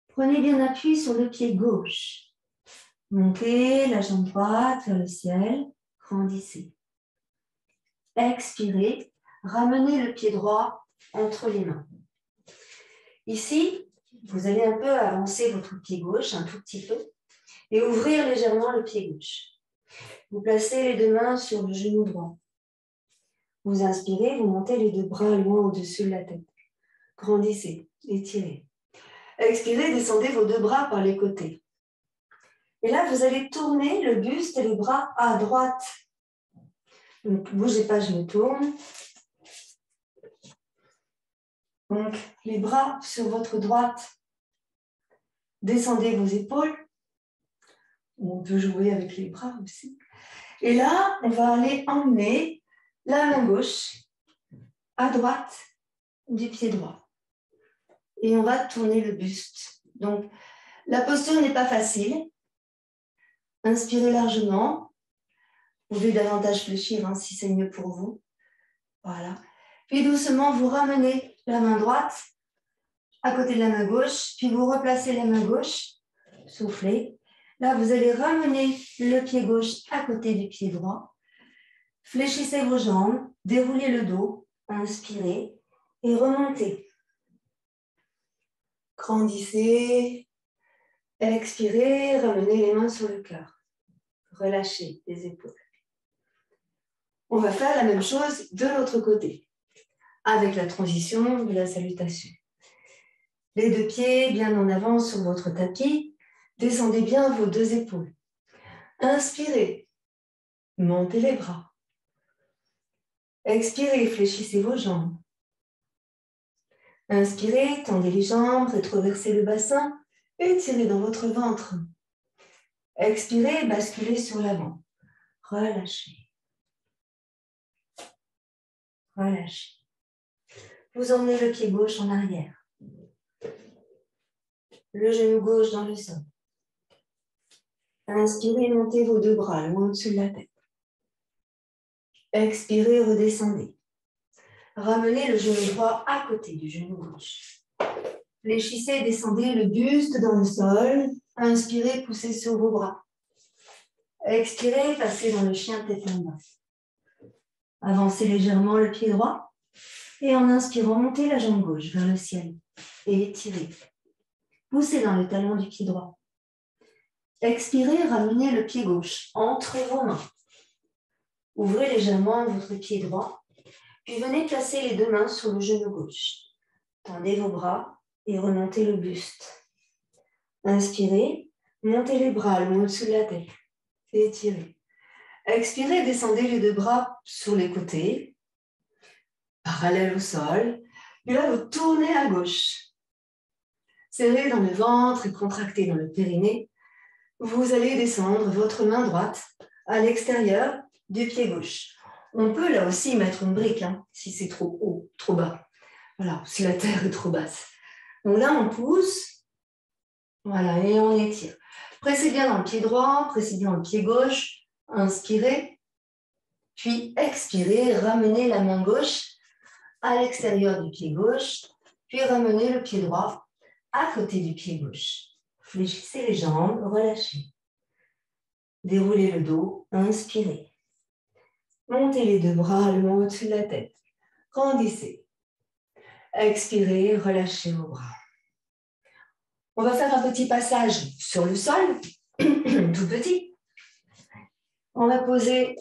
Prenez bien appui sur le pied gauche. Montez la jambe droite vers le ciel. Grandissez. Expirez. Ramenez le pied droit entre les mains. Ici, vous allez un peu avancer votre pied gauche, un tout petit peu, et ouvrir légèrement le pied gauche. Vous placez les deux mains sur le genou droit. Vous inspirez, vous montez les deux bras loin au-dessus de la tête. Grandissez, étirez. Expirez, descendez vos deux bras par les côtés. Et là, vous allez tourner le buste et les bras à droite. Donc, ne bougez pas, je me tourne. Donc, les bras sur votre droite. Descendez vos épaules. On peut jouer avec les bras aussi. Et là, on va aller emmener la main gauche à droite du pied droit. Et on va tourner le buste. Donc, la posture n'est pas facile. Inspirez largement. Vous pouvez davantage fléchir si c'est mieux pour vous. Voilà. Puis doucement, vous ramenez la main droite à côté de la main gauche. Puis vous replacez la main gauche. Soufflez. Là, vous allez ramener le pied gauche à côté du pied droit. Fléchissez vos jambes. Déroulez le dos. Inspirez et remontez. Grandissez. Expirez. Ramenez les mains sur le cœur. Relâchez les épaules. On va faire la même chose de l'autre côté, avec la transition de la salutation. Les deux pieds bien en avant sur votre tapis. Descendez bien vos deux épaules. Inspirez. Montez les bras. Expirez, fléchissez vos jambes. Inspirez, tendez les jambes, rétroversez le bassin, étirez dans votre ventre. Expirez, basculez sur l'avant. Relâchez. Relâchez. Vous emmenez le pied gauche en arrière. Le genou gauche dans le sol. Inspirez, montez vos deux bras loin au-dessus de la tête. Expirez, redescendez. Ramenez le genou droit à côté du genou gauche. Fléchissez, descendez le buste dans le sol. Inspirez, poussez sur vos bras. Expirez, passez dans le chien tête en bas. Avancez légèrement le pied droit. Et en inspirant, montez la jambe gauche vers le ciel. Et étirez. Poussez dans le talon du pied droit. Expirez, ramenez le pied gauche entre vos mains. Ouvrez légèrement votre pied droit. Puis venez placer les deux mains sur le genou gauche. Tendez vos bras et remontez le buste. Inspirez, montez les bras loin au-dessus de la tête. Étirez. Expirez, descendez les deux bras sur les côtés, parallèles au sol. Et là, vous tournez à gauche. Serrez dans le ventre et contractez dans le périnée. Vous allez descendre votre main droite à l'extérieur du pied gauche. On peut là aussi mettre une brique, si c'est trop haut, trop bas. Voilà, si la terre est trop basse. Donc là, on pousse. Voilà, et on étire. Pressez bien dans le pied droit, pressez bien dans le pied gauche. Inspirez, puis expirez. Ramenez la main gauche à l'extérieur du pied gauche, puis ramenez le pied droit à côté du pied gauche. Fléchissez les jambes, relâchez. Déroulez le dos, inspirez. Montez les deux bras loin au-dessus de la tête. Grandissez. Expirez, relâchez vos bras. On va faire un petit passage sur le sol, tout petit. On va poser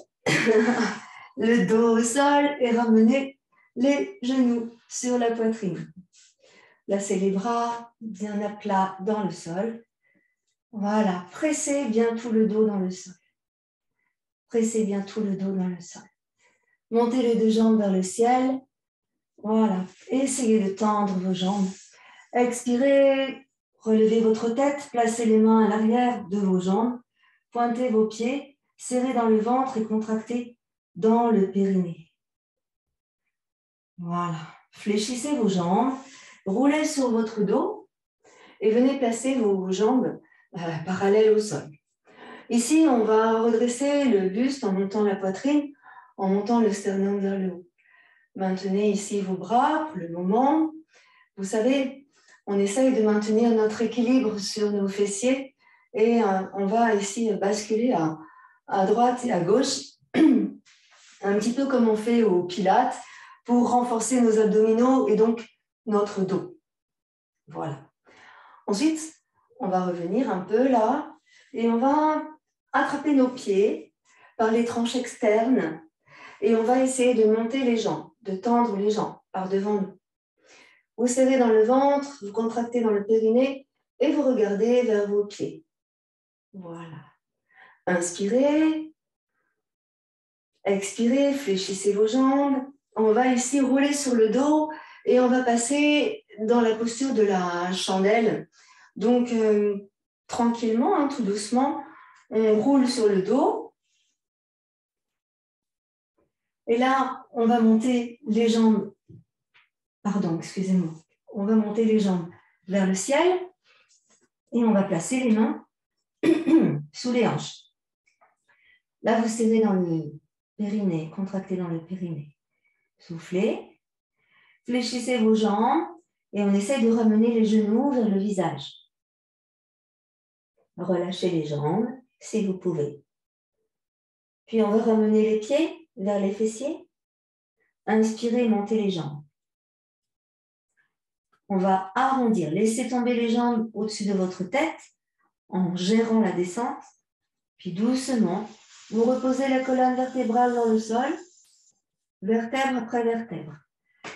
le dos au sol et ramener les genoux sur la poitrine. Placez les bras bien à plat dans le sol. Voilà, pressez bien tout le dos dans le sol. Pressez bien tout le dos dans le sol. Montez les deux jambes vers le ciel. Voilà, essayez de tendre vos jambes. Expirez, relevez votre tête, placez les mains à l'arrière de vos jambes, pointez vos pieds, serrez dans le ventre et contractez dans le périnée. Voilà, fléchissez vos jambes, roulez sur votre dos et venez placer vos jambes parallèles au sol. Ici, on va redresser le buste en montant la poitrine, en montant le sternum vers le haut. Maintenez ici vos bras pour le moment. Vous savez, on essaye de maintenir notre équilibre sur nos fessiers et on va ici basculer à droite et à gauche, un petit peu comme on fait au pilates pour renforcer nos abdominaux et donc notre dos. Voilà. Ensuite, on va revenir un peu là et on va attraper nos pieds par les tranches externes et on va essayer de monter les jambes, de tendre les jambes par devant nous. Vous serrez dans le ventre, vous contractez dans le périnée et vous regardez vers vos pieds. Voilà. Inspirez. Expirez, fléchissez vos jambes. On va ici rouler sur le dos et on va passer dans la posture de la chandelle. Donc, tranquillement, hein, tout doucement, on roule sur le dos. Et là, on va monter les jambes. Pardon, excusez-moi. On va monter les jambes vers le ciel et on va placer les mains sous les hanches. Là, vous serrez dans le périnée, contractez dans le périnée. Soufflez, fléchissez vos jambes et on essaie de ramener les genoux vers le visage. Relâchez les jambes si vous pouvez. Puis on va ramener les pieds vers les fessiers. Inspirez, montez les jambes. On va arrondir, laissez tomber les jambes au-dessus de votre tête en gérant la descente. Puis doucement, vous reposez la colonne vertébrale dans le sol, vertèbre après vertèbre.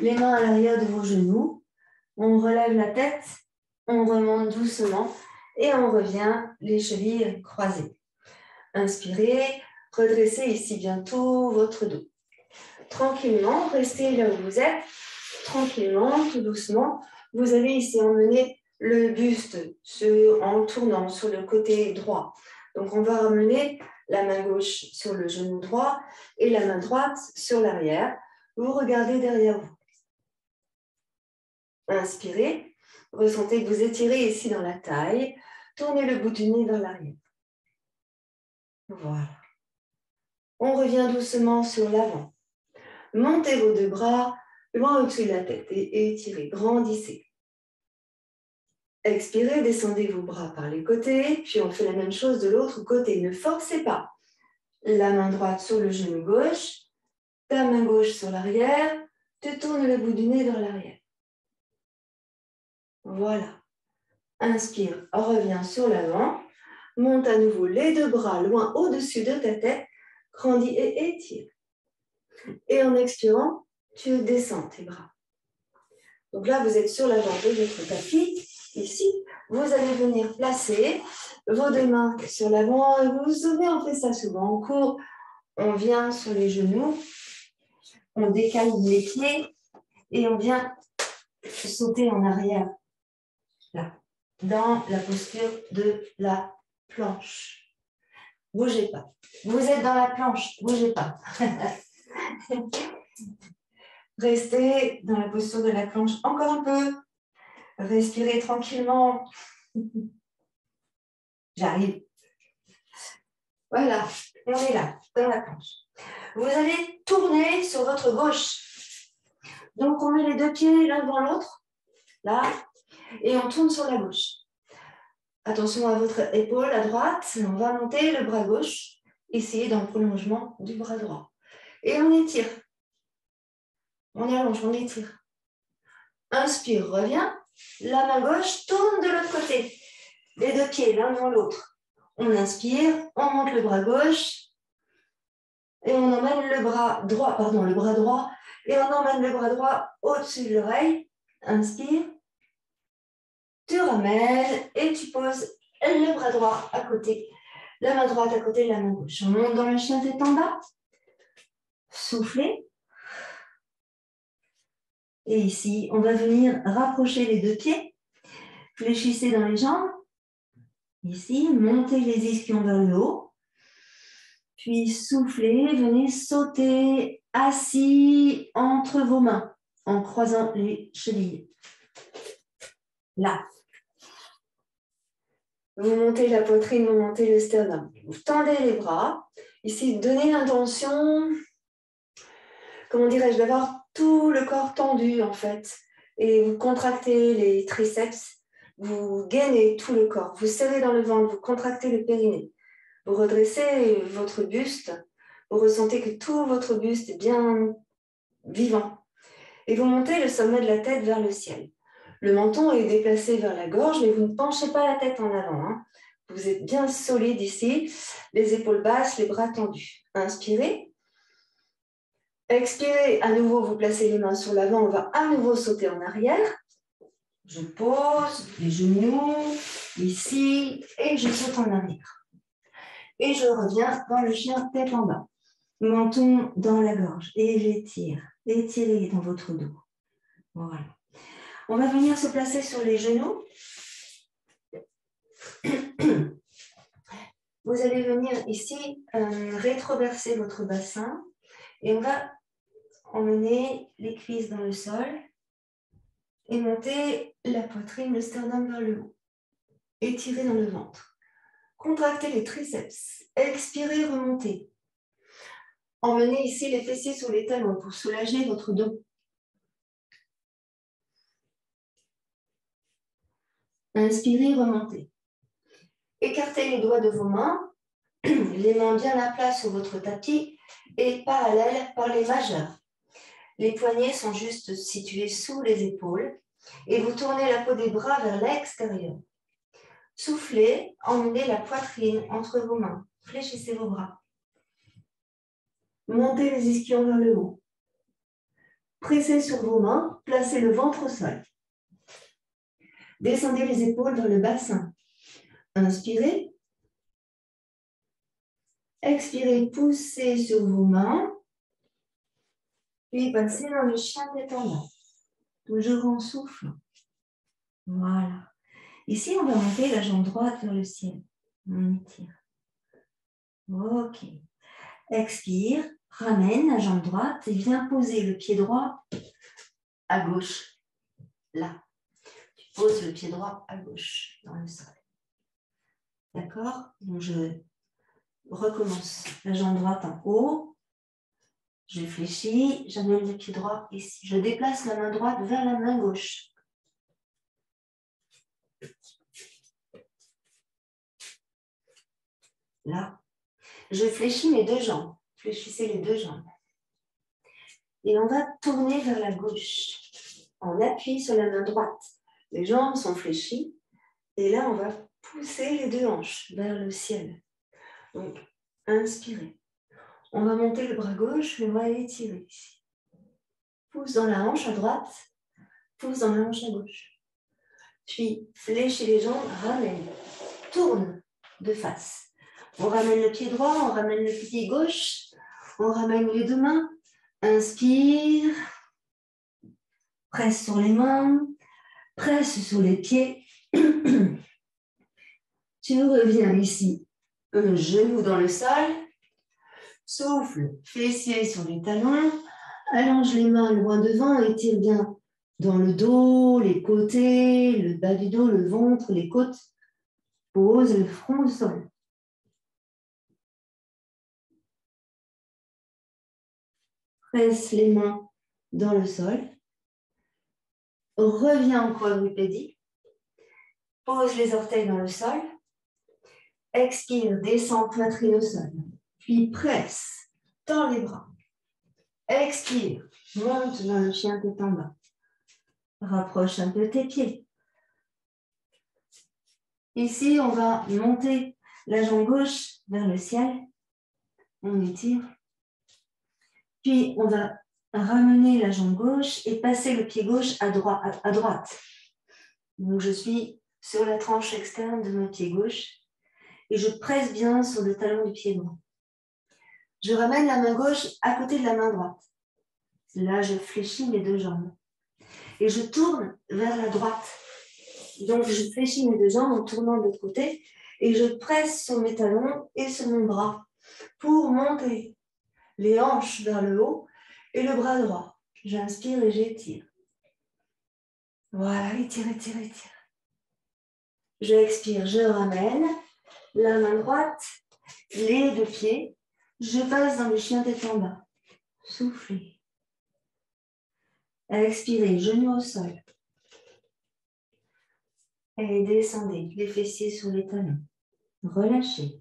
Les mains à l'arrière de vos genoux, on relève la tête, on remonte doucement et on revient les chevilles croisées. Inspirez, redressez ici bientôt votre dos. Tranquillement, restez là où vous êtes, tranquillement, tout doucement. Vous allez ici emmener le buste en tournant sur le côté droit. Donc on va ramener la main gauche sur le genou droit et la main droite sur l'arrière. Vous regardez derrière vous. Inspirez, ressentez que vous étirez ici dans la taille. Tournez le bout du nez vers l'arrière. Voilà. On revient doucement sur l'avant. Montez vos deux bras loin au-dessus de la tête et étirez, grandissez. Expirez, descendez vos bras par les côtés, puis on fait la même chose de l'autre côté. Ne forcez pas. La main droite sur le genou gauche, ta main gauche sur l'arrière, tu tournes le bout du nez vers l'arrière. Voilà. Inspire, reviens sur l'avant, monte à nouveau les deux bras loin au-dessus de ta tête, grandis et étire. Et en expirant, tu descends tes bras. Donc là, vous êtes sur l'avant de votre tapis. Ici, vous allez venir placer vos deux mains sur l'avant. Vous vous souvenez, on fait ça souvent en cours. On vient sur les genoux, on décale les pieds et on vient sauter en arrière. Là, dans la posture de la planche. Bougez pas. Vous êtes dans la planche, bougez pas. Restez dans la posture de la planche encore un peu. Respirez tranquillement. J'arrive. Voilà, on est là, dans la planche. Vous allez tourner sur votre gauche. Donc, on met les deux pieds l'un devant l'autre, là, et on tourne sur la gauche. Attention à votre épaule à droite. On va monter le bras gauche, ici, dans le prolongement du bras droit. Et on étire. On allonge, on étire. Inspire, reviens. La main gauche tourne de l'autre côté. Les deux pieds l'un devant l'autre. On inspire, on monte le bras gauche et on emmène le bras droit, et on emmène le bras droit au-dessus de l'oreille. Inspire. Tu ramènes et tu poses le bras droit à côté, la main droite à côté de la main gauche. On monte dans le chien tête en bas. Soufflez. Et ici, on va venir rapprocher les deux pieds. Fléchissez dans les jambes. Ici, montez les ischions vers le haut. Puis soufflez, venez sauter assis entre vos mains en croisant les chevilles. Là. Vous montez la poitrine, vous montez le sternum. Vous tendez les bras. Ici, donnez l'intention, comment dirais-je, d'avoir tout le corps tendu en fait. Et vous contractez les triceps, vous gainez tout le corps. Vous serrez dans le ventre, vous contractez le périnée. Vous redressez votre buste. Vous ressentez que tout votre buste est bien vivant. Et vous montez le sommet de la tête vers le ciel. Le menton est déplacé vers la gorge, mais vous ne penchez pas la tête en avant. Hein. Vous êtes bien solide ici, les épaules basses, les bras tendus. Inspirez. Expirez, à nouveau, vous placez les mains sur l'avant, on va à nouveau sauter en arrière. Je pose les genoux ici et je saute en arrière. Et je reviens dans le chien tête en bas. Menton dans la gorge et j'étire. Étirez dans votre dos. Voilà. On va venir se placer sur les genoux. Vous allez venir ici rétroverser votre bassin et on va emmener les cuisses dans le sol et monter la poitrine, le sternum vers le haut. Étirez dans le ventre. Contractez les triceps. Expirez, remontez. Emmenez ici les fessiers sur les talons pour soulager votre dos. Inspirez, remontez. Écartez les doigts de vos mains, les mains bien à plat sur votre tapis et parallèles par les majeurs. Les poignets sont juste situés sous les épaules et vous tournez la peau des bras vers l'extérieur. Soufflez, emmenez la poitrine entre vos mains. Fléchissez vos bras. Montez les ischions vers le haut. Pressez sur vos mains, placez le ventre au sol. Descendez les épaules vers le bassin. Inspirez. Expirez, poussez sur vos mains. Puis passez dans le chien tête en bas. Toujours en souffle. Voilà. Ici, on va monter la jambe droite vers le ciel. On étire. Ok. Expire, ramène la jambe droite et viens poser le pied droit à gauche. Là. Tu poses le pied droit à gauche dans le sol. D'accord? Donc, je recommence. La jambe droite en haut. Je fléchis, j'amène le pied droit ici. Je déplace la main droite vers la main gauche. Là. Je fléchis mes deux jambes. Fléchissez les deux jambes. Et on va tourner vers la gauche. On appuie sur la main droite. Les jambes sont fléchies. Et là, on va pousser les deux hanches vers le ciel. Donc, inspirez. On va monter le bras gauche et on va l'étirer ici. Pousse dans la hanche à droite. Pousse dans la hanche à gauche. Puis, fléchis les jambes, ramène. Tourne de face. On ramène le pied droit, on ramène le pied gauche. On ramène les deux mains. Inspire. Presse sur les mains. Presse sur les pieds. Tu reviens ici. Un genou dans le sol. Souffle, fessier sur les talons. Allonge les mains loin devant. Étire bien dans le dos, les côtés, le bas du dos, le ventre, les côtes. Pose le front au sol. Presse les mains dans le sol. Reviens en quadrupédie. Pose les orteils dans le sol. Expire, descends poitrine au sol. Puis presse, tends les bras. Expire, monte dans le chien tête en bas. Rapproche un peu tes pieds. Ici, on va monter la jambe gauche vers le ciel. On étire. Puis, on va ramener la jambe gauche et passer le pied gauche à droite. Donc, je suis sur la tranche externe de mon pied gauche et je presse bien sur le talon du pied droit. Je ramène la main gauche à côté de la main droite. Là, je fléchis mes deux jambes. Et je tourne vers la droite. Donc, je fléchis mes deux jambes en tournant de l'autre côté et je presse sur mes talons et sur mon bras pour monter les hanches vers le haut et le bras droit. J'inspire et j'étire. Voilà, étire, étire, étire. Je expire, je ramène la main droite, les deux pieds. Je passe dans le chien tête en bas. Soufflez. Expirez, genoux au sol. Et descendez, les fessiers sur les talons. Relâchez.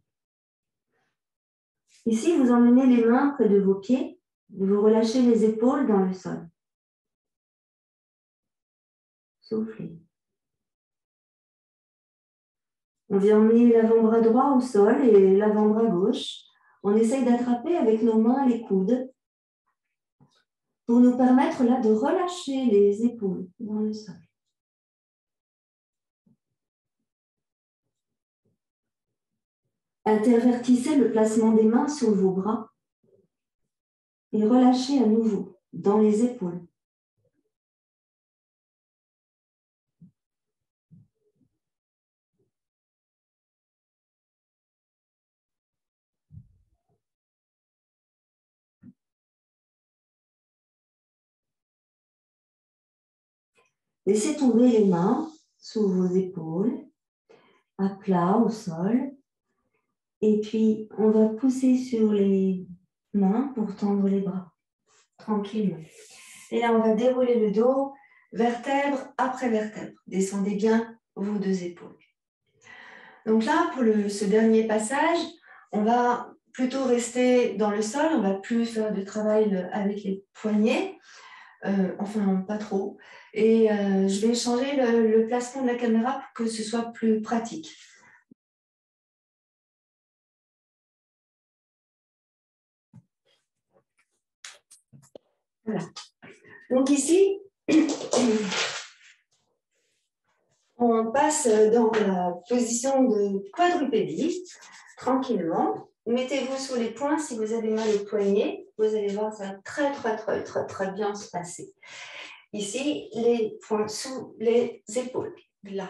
Ici, vous emmenez les mains près de vos pieds. Vous relâchez les épaules dans le sol. Soufflez. On vient emmener l'avant-bras droit au sol et l'avant-bras gauche. On essaye d'attraper avec nos mains les coudes pour nous permettre là de relâcher les épaules dans le sol. Intervertissez le placement des mains sur vos bras et relâchez à nouveau dans les épaules. Laissez tomber les mains sous vos épaules, à plat au sol. Et puis, on va pousser sur les mains pour tendre les bras, tranquillement. Et là, on va dérouler le dos, vertèbre après vertèbre. Descendez bien vos deux épaules. Donc là, pour ce dernier passage, on va plutôt rester dans le sol. On va plus faire de travail avec les poignets. Enfin, pas trop. Et je vais changer le placement de la caméra pour que ce soit plus pratique. Voilà. Donc ici, on passe dans la position de quadrupédie, tranquillement. Mettez-vous sur les poings si vous avez mal aux poignets. Vous allez voir, ça va très bien se passer. Ici, les poings sous les épaules, là.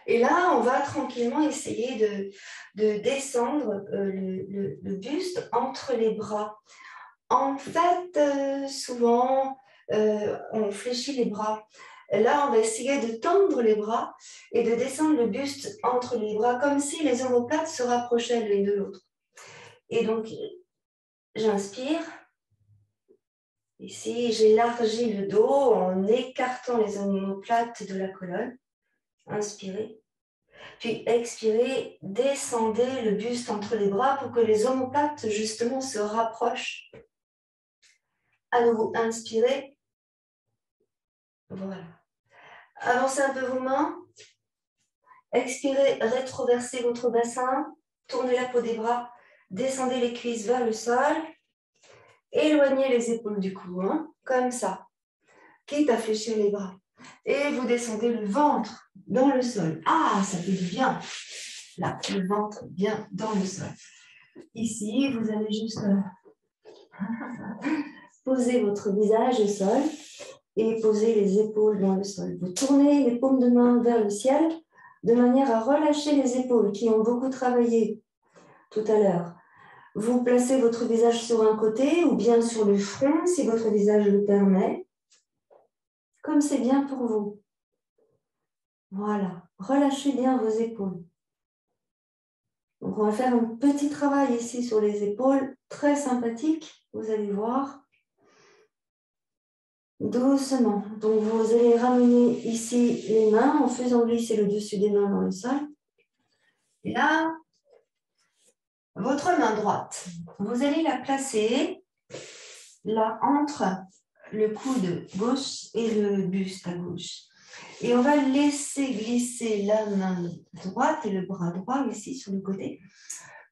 Et là, on va tranquillement essayer de descendre le buste entre les bras. En fait, souvent, on fléchit les bras. Là, on va essayer de tendre les bras et de descendre le buste entre les bras, comme si les omoplates se rapprochaient l'une de l'autre. Et donc, j'inspire. Ici, j'élargis le dos en écartant les omoplates de la colonne. Inspirez. Puis expirez, descendez le buste entre les bras pour que les omoplates, justement, se rapprochent. À nouveau, inspirez. Voilà. Avancez un peu vos mains. Expirez, rétroversez votre bassin. Tournez la peau des bras. Descendez les cuisses vers le sol. Éloignez les épaules du cou, hein, comme ça. Quitte à fléchir les bras. Et vous descendez le ventre dans le sol. Ah, ça fait du bien. Là, le ventre bien dans le sol. Ici, vous allez juste poser votre visage au sol et poser les épaules dans le sol. Vous tournez les paumes de main vers le ciel de manière à relâcher les épaules qui ont beaucoup travaillé tout à l'heure. Vous placez votre visage sur un côté ou bien sur le front si votre visage le permet, comme c'est bien pour vous. Voilà, relâchez bien vos épaules. Donc, on va faire un petit travail ici sur les épaules, très sympathique, vous allez voir. Doucement. Donc, vous allez ramener ici les mains en faisant glisser le dessus des mains dans le sol. Et là, votre main droite, vous allez la placer là entre le coude gauche et le buste à gauche. Et on va laisser glisser la main droite et le bras droit ici sur le côté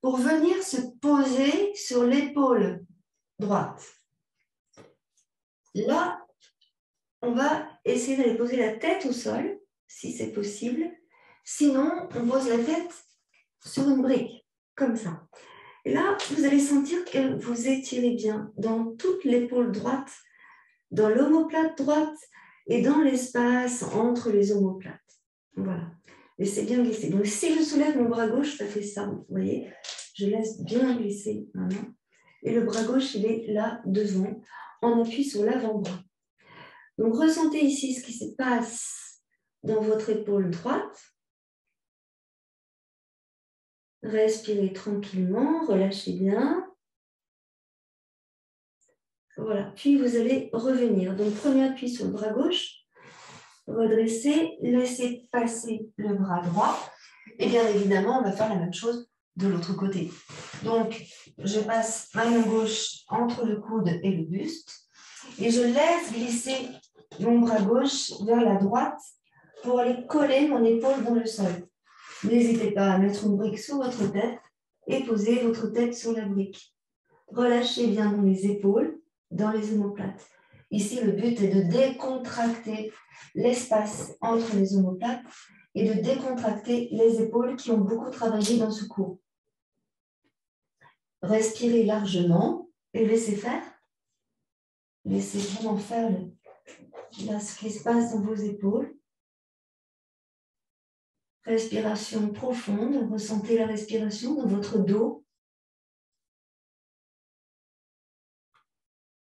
pour venir se poser sur l'épaule droite. Là, on va essayer d'aller poser la tête au sol, si c'est possible. Sinon, on pose la tête sur une brique, comme ça. Et là, vous allez sentir que vous étirez bien dans toute l'épaule droite, dans l'omoplate droite et dans l'espace entre les omoplates. Voilà. Laissez bien glisser. Donc, si je soulève mon bras gauche, ça fait ça, vous voyez. Je laisse bien glisser ma main. Et le bras gauche, il est là, devant, en appui sur l'avant-bras. Donc, ressentez ici ce qui se passe dans votre épaule droite. Respirez tranquillement, relâchez bien. Voilà, puis vous allez revenir. Donc, premier appui sur le bras gauche, redressez, laissez passer le bras droit. Et bien évidemment, on va faire la même chose de l'autre côté. Donc, je passe ma main gauche entre le coude et le buste et je laisse glisser mon bras gauche vers la droite pour aller coller mon épaule dans le sol. N'hésitez pas à mettre une brique sous votre tête et poser votre tête sur la brique. Relâchez bien dans les épaules, dans les omoplates. Ici, le but est de décontracter l'espace entre les omoplates et de décontracter les épaules qui ont beaucoup travaillé dans ce cours. Respirez largement et laissez faire. Laissez vraiment faire ce qui se passe dans vos épaules. Respiration profonde, ressentez la respiration dans votre dos.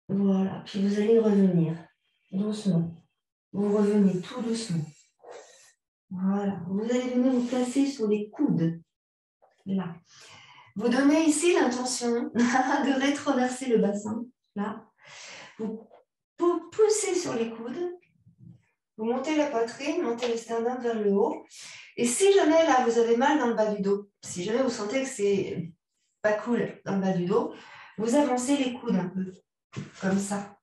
Voilà, puis vous allez revenir doucement. Vous revenez tout doucement. Voilà, vous allez venir vous placer sur les coudes. Là. Vous donnez ici l'intention de rétroverser le bassin. Là. Vous poussez sur les coudes. Vous montez la poitrine, montez le sternum vers le haut. Et si jamais là, vous avez mal dans le bas du dos, si jamais vous sentez que c'est pas cool dans le bas du dos, vous avancez les coudes un peu, comme ça,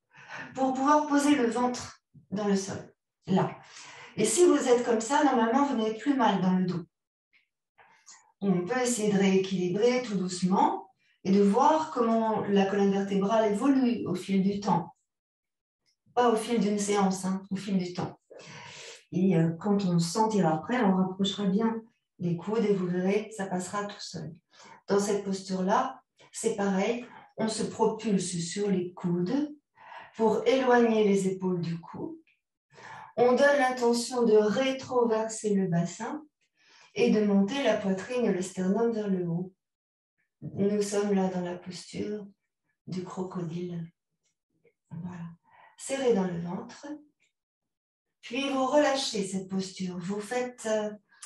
pour pouvoir poser le ventre dans le sol, là. Et si vous êtes comme ça, normalement, vous n'avez plus mal dans le dos. On peut essayer de rééquilibrer tout doucement et de voir comment la colonne vertébrale évolue au fil du temps. Pas au fil d'une séance, hein, au fil du temps. Et quand on se sentira prêt, on rapprochera bien les coudes et vous verrez, ça passera tout seul. Dans cette posture-là, c'est pareil, on se propulse sur les coudes pour éloigner les épaules du cou. On donne l'intention de rétroverser le bassin et de monter la poitrine et le sternum vers le haut. Nous sommes là dans la posture du crocodile. Voilà. Serrez dans le ventre. Puis vous relâchez cette posture. Vous faites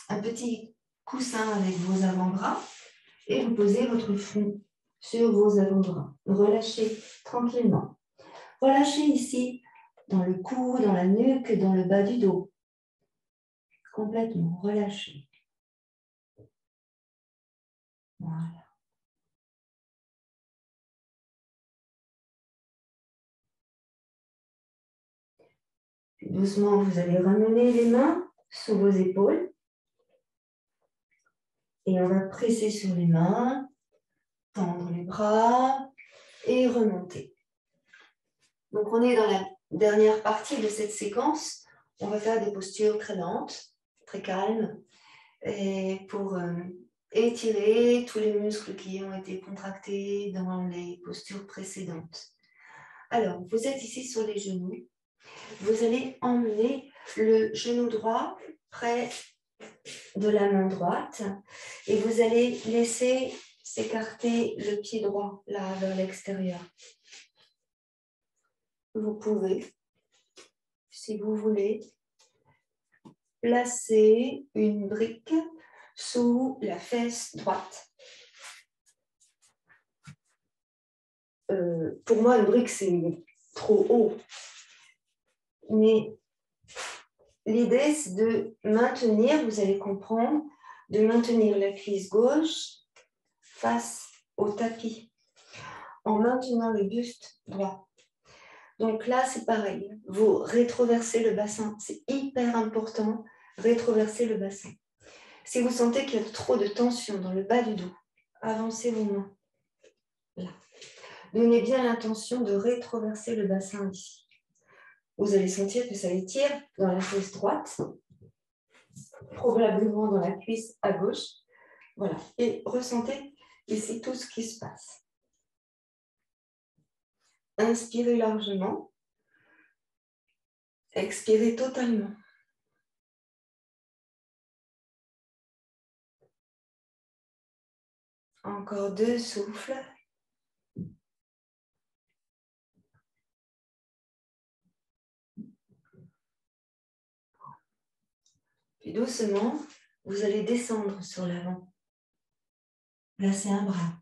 un petit coussin avec vos avant-bras et vous posez votre front sur vos avant-bras. Relâchez tranquillement. Relâchez ici dans le cou, dans la nuque, dans le bas du dos. Complètement relâchez. Voilà. Puis doucement, vous allez ramener les mains sous vos épaules. Et on va presser sur les mains, tendre les bras et remonter. Donc, on est dans la dernière partie de cette séquence. On va faire des postures très lentes, très calmes, et pour étirer tous les muscles qui ont été contractés dans les postures précédentes. Alors, vous êtes ici sur les genoux. Vous allez emmener le genou droit près de la main droite et vous allez laisser s'écarter le pied droit là vers l'extérieur. Vous pouvez, si vous voulez, placer une brique sous la fesse droite. Pour moi, une brique, c'est trop haut. Mais l'idée, c'est de maintenir, vous allez comprendre, de maintenir la cuisse gauche face au tapis, en maintenant le buste droit. Donc là, c'est pareil. Vous rétroversez le bassin. C'est hyper important, rétroverser le bassin. Si vous sentez qu'il y a trop de tension dans le bas du dos, avancez vos mains. Là. Donnez bien l'intention de rétroverser le bassin ici. Vous allez sentir que ça étire dans la cuisse droite, probablement dans la cuisse à gauche. Voilà. Et ressentez ici tout ce qui se passe. Inspirez largement. Expirez totalement. Encore 2 souffles. Puis doucement, vous allez descendre sur l'avant. Placez un bras,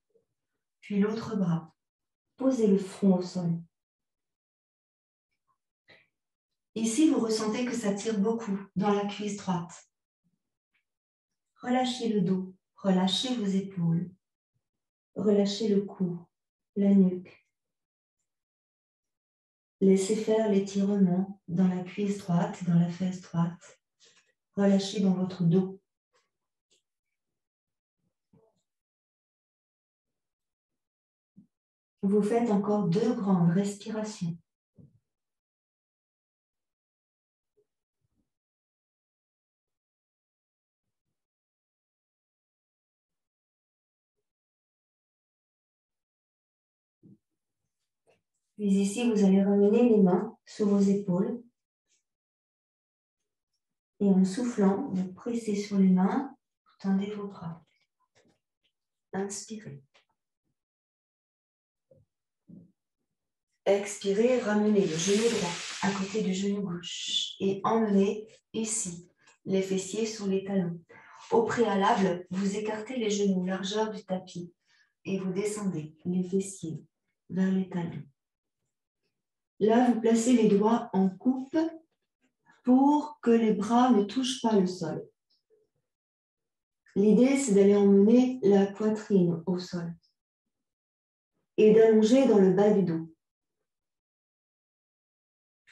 puis l'autre bras. Posez le front au sol. Ici, vous ressentez que ça tire beaucoup dans la cuisse droite. Relâchez le dos, relâchez vos épaules, relâchez le cou, la nuque. Laissez faire l'étirement dans la cuisse droite, dans la fesse droite. relâchez dans votre dos. Vous faites encore 2 grandes respirations. Puis ici, vous allez ramener les mains sous vos épaules. Et en soufflant, vous pressez sur les mains, vous tendez vos bras. Inspirez. Expirez, ramenez le genou droit à côté du genou gauche et emmenez ici les fessiers sur les talons. Au préalable, vous écartez les genoux, largeur du tapis, et vous descendez les fessiers vers les talons. Là, vous placez les doigts en coupe pour que les bras ne touchent pas le sol. L'idée, c'est d'aller emmener la poitrine au sol et d'allonger dans le bas du dos.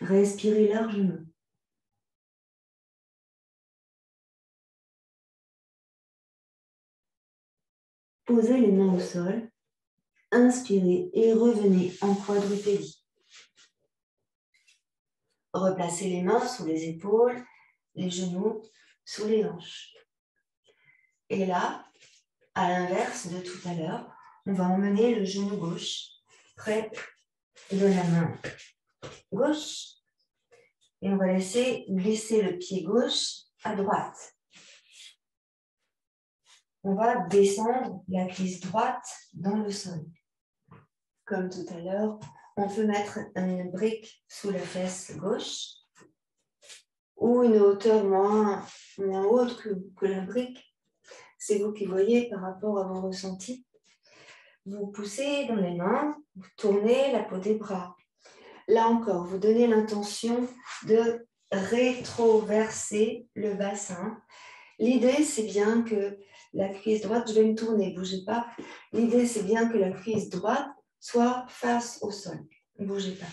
Respirez largement. Posez les mains au sol, inspirez et revenez en quadrupédie. Replacez les mains sous les épaules, les genoux sous les hanches. Et là, à l'inverse de tout à l'heure, on va emmener le genou gauche près de la main gauche et on va laisser glisser le pied gauche à droite. On va descendre la cuisse droite dans le sol. Comme tout à l'heure, on peut mettre une brique sous la fesse gauche ou une hauteur moins haute que la brique. C'est vous qui voyez par rapport à vos ressentis. Vous poussez dans les mains, vous tournez la peau des bras. Là encore, vous donnez l'intention de rétroverser le bassin. L'idée, c'est bien que la cuisse droite, je vais me tourner, ne bougez pas. L'idée, c'est bien que la cuisse droite soit face au sol. Ne bougez pas.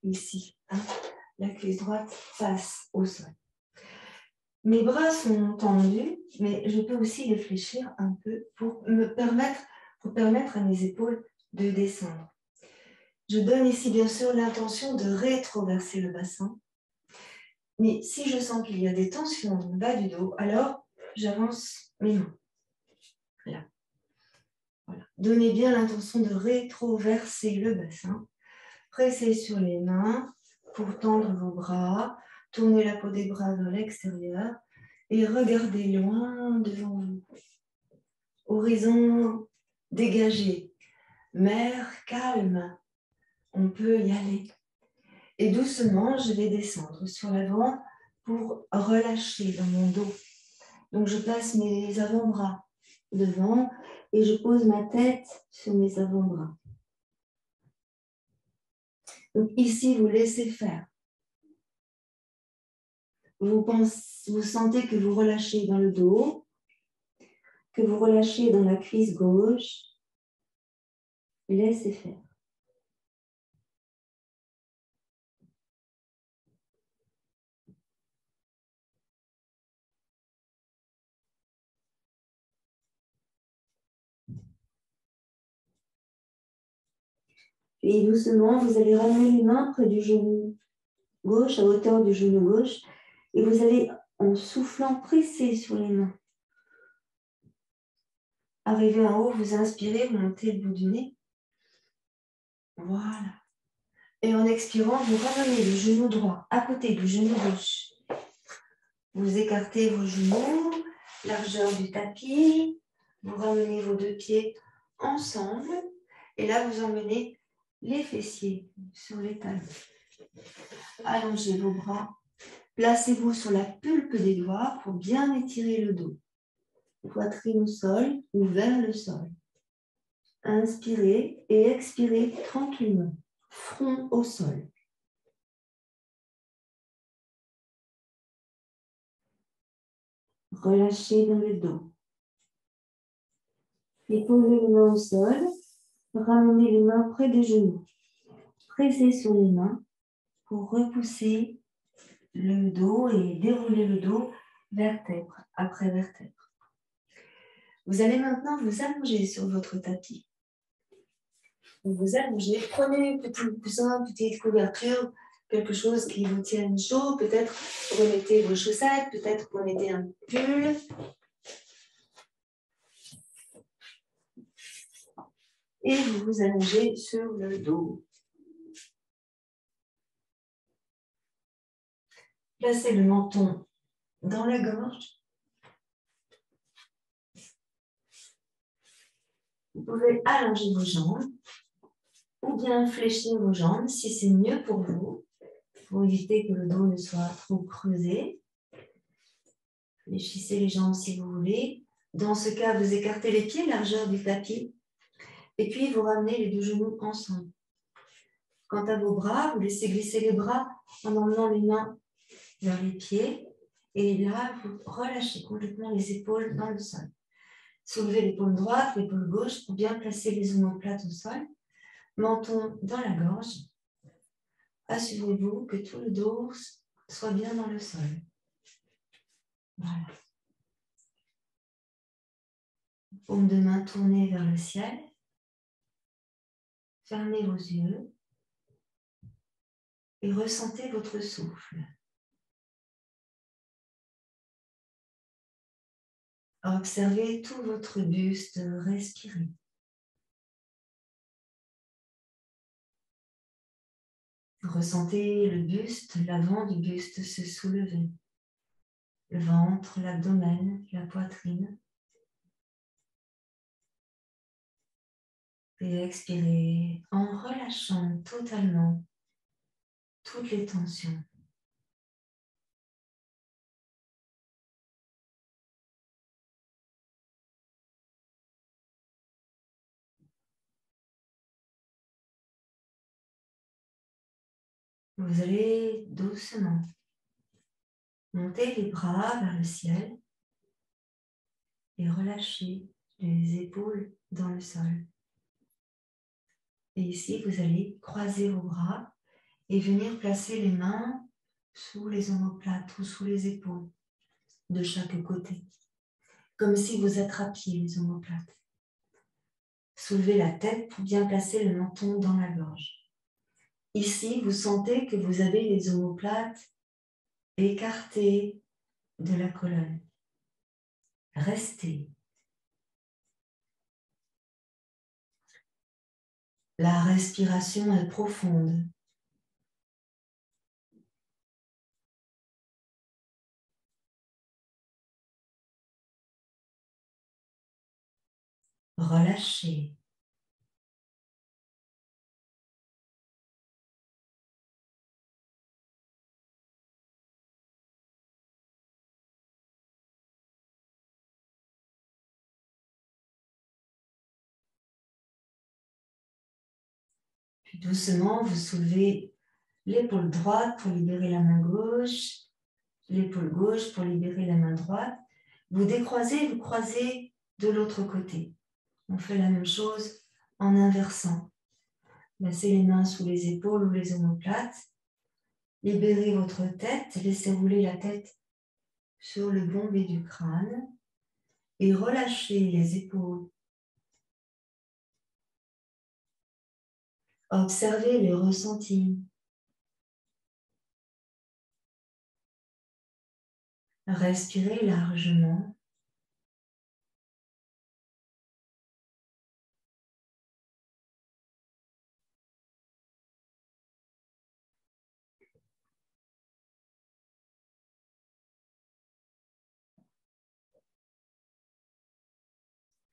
Ici, hein, la cuisse droite face au sol. Mes bras sont tendus, mais je peux aussi les fléchir un peu pour permettre à mes épaules de descendre. Je donne ici bien sûr l'intention de rétroverser le bassin. Mais si je sens qu'il y a des tensions dans le bas du dos, alors j'avance mes mains. Là. Voilà. Donnez bien l'intention de rétroverser le bassin. Pressez sur les mains pour tendre vos bras. Tournez la peau des bras vers l'extérieur et regardez loin devant vous. Horizon dégagé, mer calme, on peut y aller. Et doucement, je vais descendre sur l'avant pour relâcher dans mon dos. Donc, je place mes avant-bras devant et je pose ma tête sur mes avant-bras. Donc, ici, vous laissez faire. Vous sentez que vous relâchez dans le dos, que vous relâchez dans la cuisse gauche. Laissez faire. Et doucement, vous allez ramener les mains près du genou gauche, à hauteur du genou gauche, et vous allez, en soufflant, presser sur les mains. Arrivé en haut, vous inspirez, vous montez le bout du nez. Voilà. Et en expirant, vous ramenez le genou droit à côté du genou gauche. Vous écartez vos genoux, largeur du tapis. Vous ramenez vos 2 pieds ensemble. Et là, vous emmenez les fessiers sur les talons. Allongez vos bras. Placez-vous sur la pulpe des doigts pour bien étirer le dos. Poitrine au sol ou vers le sol. Inspirez et expirez tranquillement. Front au sol. Relâchez dans le dos. Et posez les mains au sol. Ramenez les mains près des genoux. presser sur les mains pour repousser le dos et dérouler le dos vertèbre après vertèbre. Vous allez maintenant vous allonger sur votre tapis. Vous vous allongez, prenez petit coussin, petite couverture, quelque chose qui vous tienne chaud. Peut-être vous remettez vos chaussettes, peut-être vous mettez un pull. Et vous vous allongez sur le dos. Placez le menton dans la gorge. Vous pouvez allonger vos jambes ou bien fléchir vos jambes si c'est mieux pour vous, pour éviter que le dos ne soit trop creusé. Fléchissez les jambes si vous voulez. Dans ce cas, vous écartez les pieds, largeur du tapis, et puis vous ramenez les deux genoux ensemble. Quant à vos bras, vous laissez glisser les bras en emmenant les mains vers les pieds, et là, vous relâchez complètement les épaules dans le sol. Soulevez l'épaule droite, l'épaule gauche pour bien placer les omoplates au sol. Menton dans la gorge. Assurez-vous que tout le dos soit bien dans le sol. Voilà. Paume de main tournée vers le ciel. Fermez vos yeux et ressentez votre souffle. Observez tout votre buste respirer. Ressentez le buste, l'avant du buste se soulever. Le ventre, l'abdomen, la poitrine. Et expirez en relâchant totalement toutes les tensions. Vous allez doucement monter les bras vers le ciel et relâcher les épaules dans le sol. Et ici, vous allez croiser vos bras et venir placer les mains sous les omoplates ou sous les épaules de chaque côté, comme si vous attrapiez les omoplates. Soulevez la tête pour bien placer le menton dans la gorge. Ici, vous sentez que vous avez les omoplates écartées de la colonne. Restez. La respiration est profonde. Relâchez. Puis doucement, vous soulevez l'épaule droite pour libérer la main gauche, l'épaule gauche pour libérer la main droite. Vous décroisez, vous croisez de l'autre côté. On fait la même chose en inversant. Placez les mains sous les épaules ou les omoplates. Libérez votre tête, laissez rouler la tête sur le bombé du crâne et relâchez les épaules. Observez les ressentis. Respirez largement.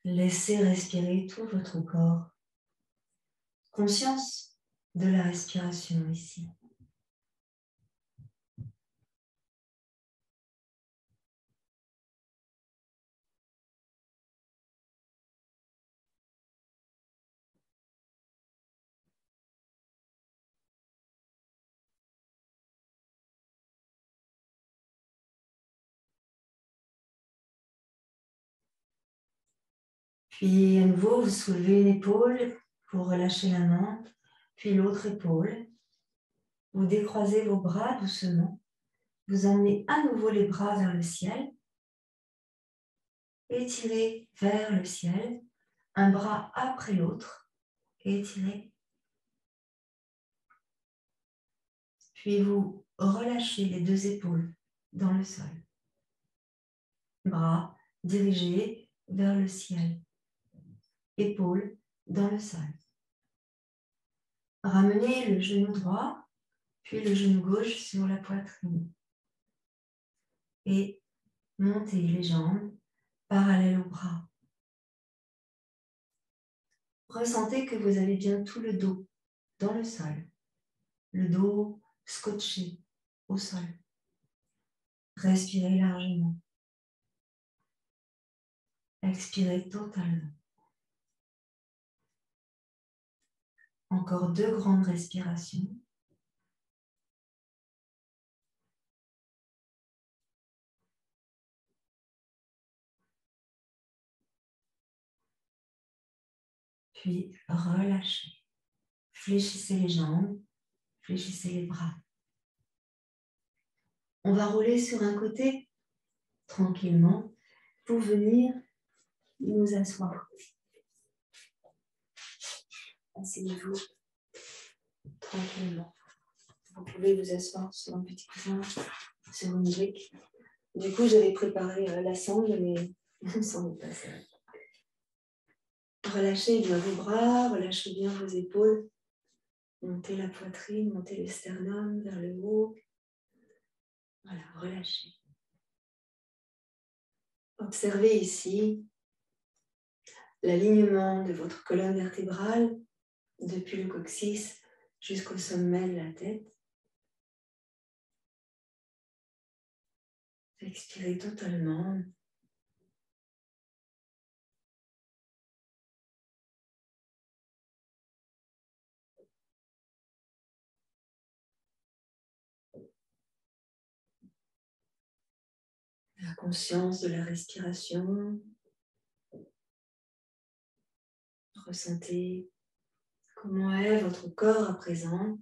Laissez respirer tout votre corps. Conscience de la respiration ici. Puis à nouveau, vous soulevez une épaule pour relâcher la main. puis l'autre épaule. Vous décroisez vos bras doucement. Vous emmenez à nouveau les bras vers le ciel. Étirez vers le ciel, un bras après l'autre. Étirez. Puis vous relâchez les deux épaules dans le sol. Bras dirigés vers le ciel. Épaules dans le sol. Ramenez le genou droit, puis le genou gauche sur la poitrine. Et montez les jambes parallèles aux bras. Ressentez que vous avez bien tout le dos dans le sol. Le dos scotché au sol. Respirez largement. Expirez totalement. Encore 2 grandes respirations. Puis relâchez. Fléchissez les jambes, fléchissez les bras. On va rouler sur un côté tranquillement pour venir nous asseoir. Asseyez-vous tranquillement. Vous pouvez vous asseoir sur un petit coussin, sur une brique. Du coup, j'avais préparé la sangle, mais ça n'est pas ça. Relâchez bien vos bras, relâchez bien vos épaules. Montez la poitrine, montez le sternum vers le haut. Voilà, relâchez. Observez ici l'alignement de votre colonne vertébrale depuis le coccyx jusqu'au sommet de la tête. Expirez totalement. La conscience de la respiration. Ressentez comment est votre corps à présent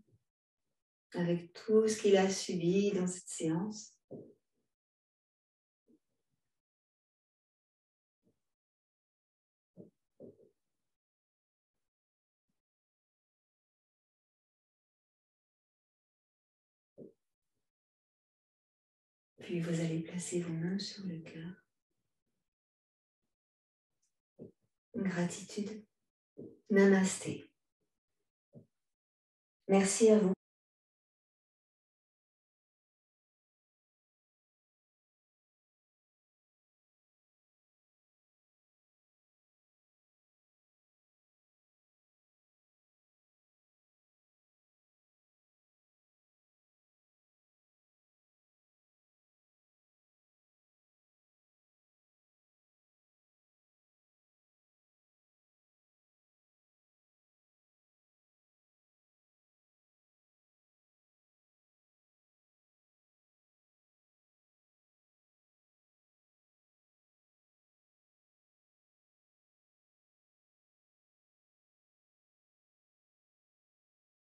avec tout ce qu'il a subi dans cette séance. Puis vous allez placer vos mains sur le cœur. Gratitude. Namasté. Merci à vous.